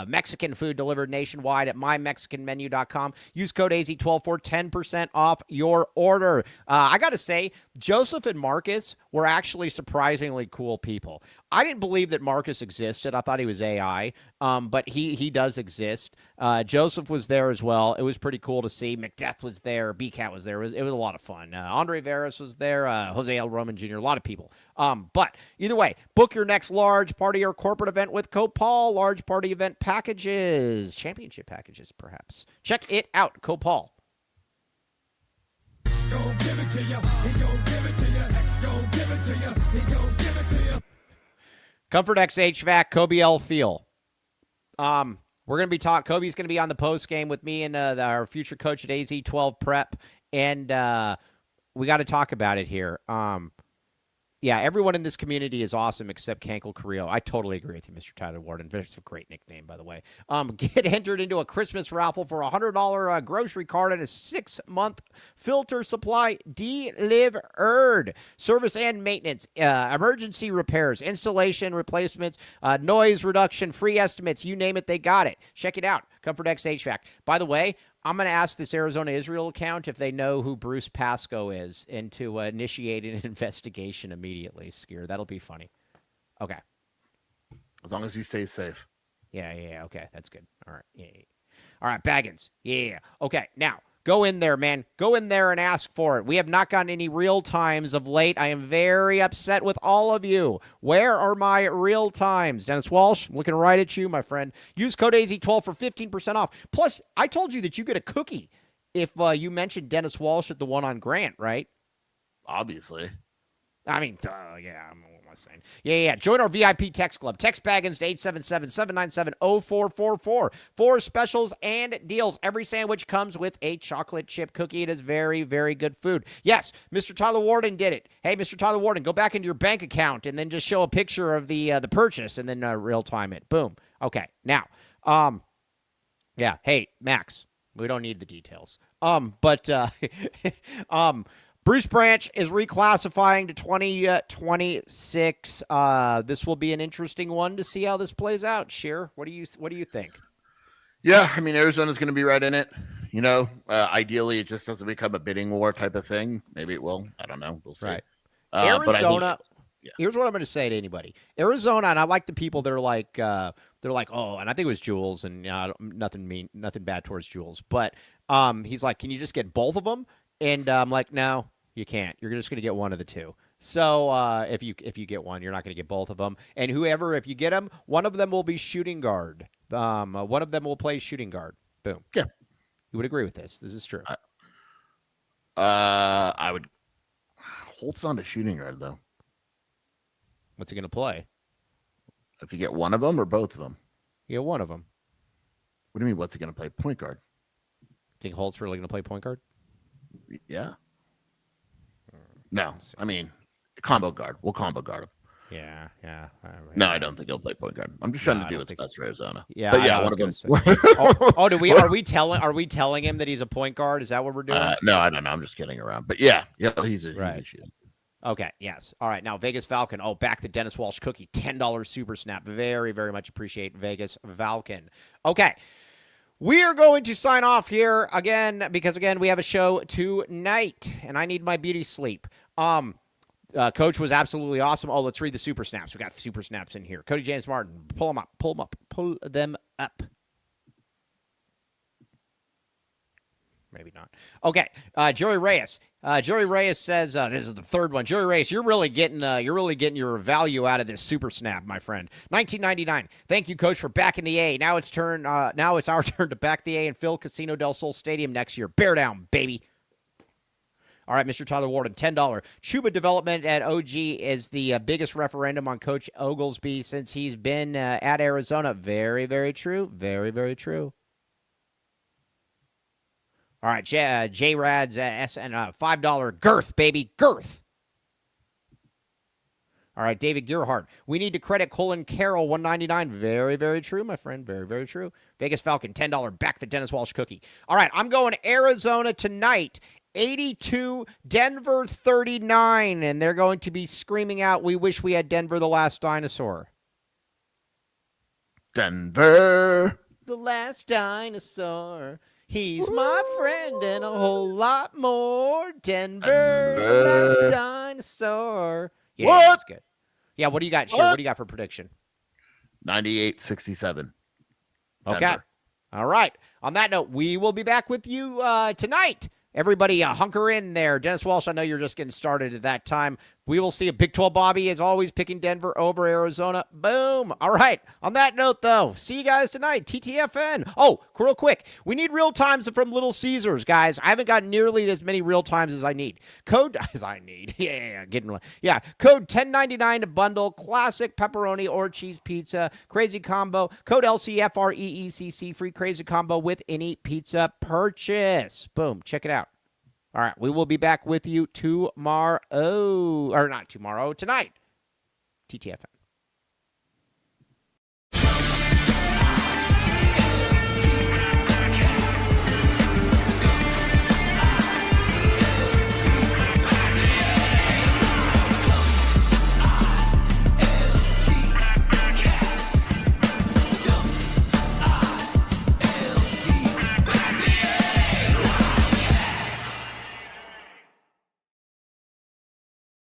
Mexican food delivered nationwide at mymexicanmenu.com. Use code AZ12 for 10% off your order. I got to say, Joseph and Marcus, were actually surprisingly cool people. I didn't believe that Marcus existed. I thought he was AI, but he does exist. Joseph was there as well. It was pretty cool to see. McDeath was there. BCat was there. It was a lot of fun. Andre Veras was there. Jose L. Roman Jr., a lot of people. But either way, book your next large party or corporate event with Copal. Large party event packages. Championship packages, perhaps. Check it out. Copal. Comfort X HVAC, Kobe L. Thiel. We're going to be Kobe's going to be on the post game with me and our future coach at AZ12 Prep, and we got to talk about it here. Yeah, everyone in this community is awesome except Cankle Carrillo. I totally agree with you, Mr. Tyler Warden. That's a great nickname, by the way. Get entered into a Christmas raffle for a $100 grocery card and a 6-month filter supply delivered. Service and maintenance, emergency repairs, installation, replacements, noise reduction, free estimates, you name it, they got it. Check it out, Comfort X HVAC. By the way, I'm going to ask this Arizona Israel account if they know who Bruce Pascoe is and to initiate an investigation immediately, Skier. That'll be funny. Okay. As long as he stays safe. Yeah. Okay, that's good. All right. Yeah. All right, Baggins. Yeah. Okay, now, go in there, man. Go in there and ask for it. We have not gotten any real times of late. I am very upset with all of you. Where are my real times? Dennis Walsh, I'm looking right at you, my friend. Use code AZ12 for 15% off. Plus, I told you that you get a cookie if you mentioned Dennis Walsh at the one on Grant, right? Obviously. I mean, yeah, what am I saying? Yeah. Join our VIP text club. Text Baggins to 877-797-0444 for specials and deals. Every sandwich comes with a chocolate chip cookie. It is very, very good food. Yes, Mr. Tyler Warden did it. Hey, Mr. Tyler Warden, go back into your bank account and then just show a picture of the purchase and then real time it. Boom. Okay. Now, yeah. Hey, Max, we don't need the details. Bruce Branch is reclassifying to 2026. This will be an interesting one to see how this plays out. Sheer, what do you think? Yeah, I mean, Arizona's going to be right in it. You know, ideally, it just doesn't become a bidding war type of thing. Maybe it will. I don't know. We'll see. Right. Arizona. Here's what I'm going to say to anybody. Arizona, and I like the people that are like, oh, and I think it was Jules, and nothing bad towards Jules, but he's like, can you just get both of them? And I'm like, no. You can't. You're just going to get one of the two. So if you get one, you're not going to get both of them. And whoever, if you get them, one of them will be shooting guard. One of them will play shooting guard. Boom. Yeah. You would agree with this. This is true. I would. Holt's on to shooting guard, though. What's he going to play? If you get one of them or both of them? You get one of them. What do you mean, what's he going to play? Point guard. Think Holt's really going to play point guard? Yeah. No, I mean, combo guard. We'll combo guard him. Yeah. No, I don't think he'll play point guard. I'm just trying to do what's best for Arizona. Yeah, but yeah, one of them. Are we telling him that he's a point guard? Is that what we're doing? No, I don't know. I'm just kidding around. But yeah, he's a shooter. Okay, yes. All right, now Vegas Falcon. Oh, back to Dennis Walsh cookie. $10 super snap. Very, very much appreciate Vegas Falcon. Okay. We are going to sign off here again because, again, we have a show tonight, and I need my beauty sleep. Coach was absolutely awesome. Oh, let's read the super snaps. We got super snaps in here. Cody James Martin, pull them up. Maybe not. Okay, Joey Reyes. Joey Reyes says this is the third one. Joey Reyes, you're really getting your value out of this super snap, my friend. 1999. Thank you, Coach, for backing the A. Now it's our turn to back the A and fill Casino del Sol Stadium next year. Bear down, baby. All right, Mr. Tyler Warden, $10. Chuba development at OG is the biggest referendum on Coach Oglesby since he's been at Arizona. Very, very true. Very, very true. All right, J-Rad's SN $5 girth, baby, girth. All right, David Gearhart. We need to credit Colin Carroll, $1.99. Very, very true, my friend. Very, very true. Vegas Falcon, $10. Back the Dennis Walsh cookie. All right, I'm going Arizona tonight. 82, Denver 39, and they're going to be screaming out, we wish we had Denver the last dinosaur. Denver. The last dinosaur. He's my friend and a whole lot more. Denver, the last dinosaur. Yeah, What? that's good. Yeah, what do you got, Sheer? What do you got for prediction? 98-67. Okay. Denver. All right. On that note, we will be back with you tonight. Everybody hunker in there. Dennis Walsh, I know you're just getting started at that time. We will see a Big 12 Bobby, as always, picking Denver over Arizona. Boom. All right. On that note, though, see you guys tonight. TTFN. Oh, real quick. We need real times from Little Caesars, guys. I haven't got nearly as many real times as I need. Code Yeah. Code 1099 to bundle classic pepperoni or cheese pizza. Crazy combo. Code LCFREECC. Free crazy combo with any pizza purchase. Boom. Check it out. All right, we will be back with you tomorrow. Or not tomorrow, tonight. TTFN.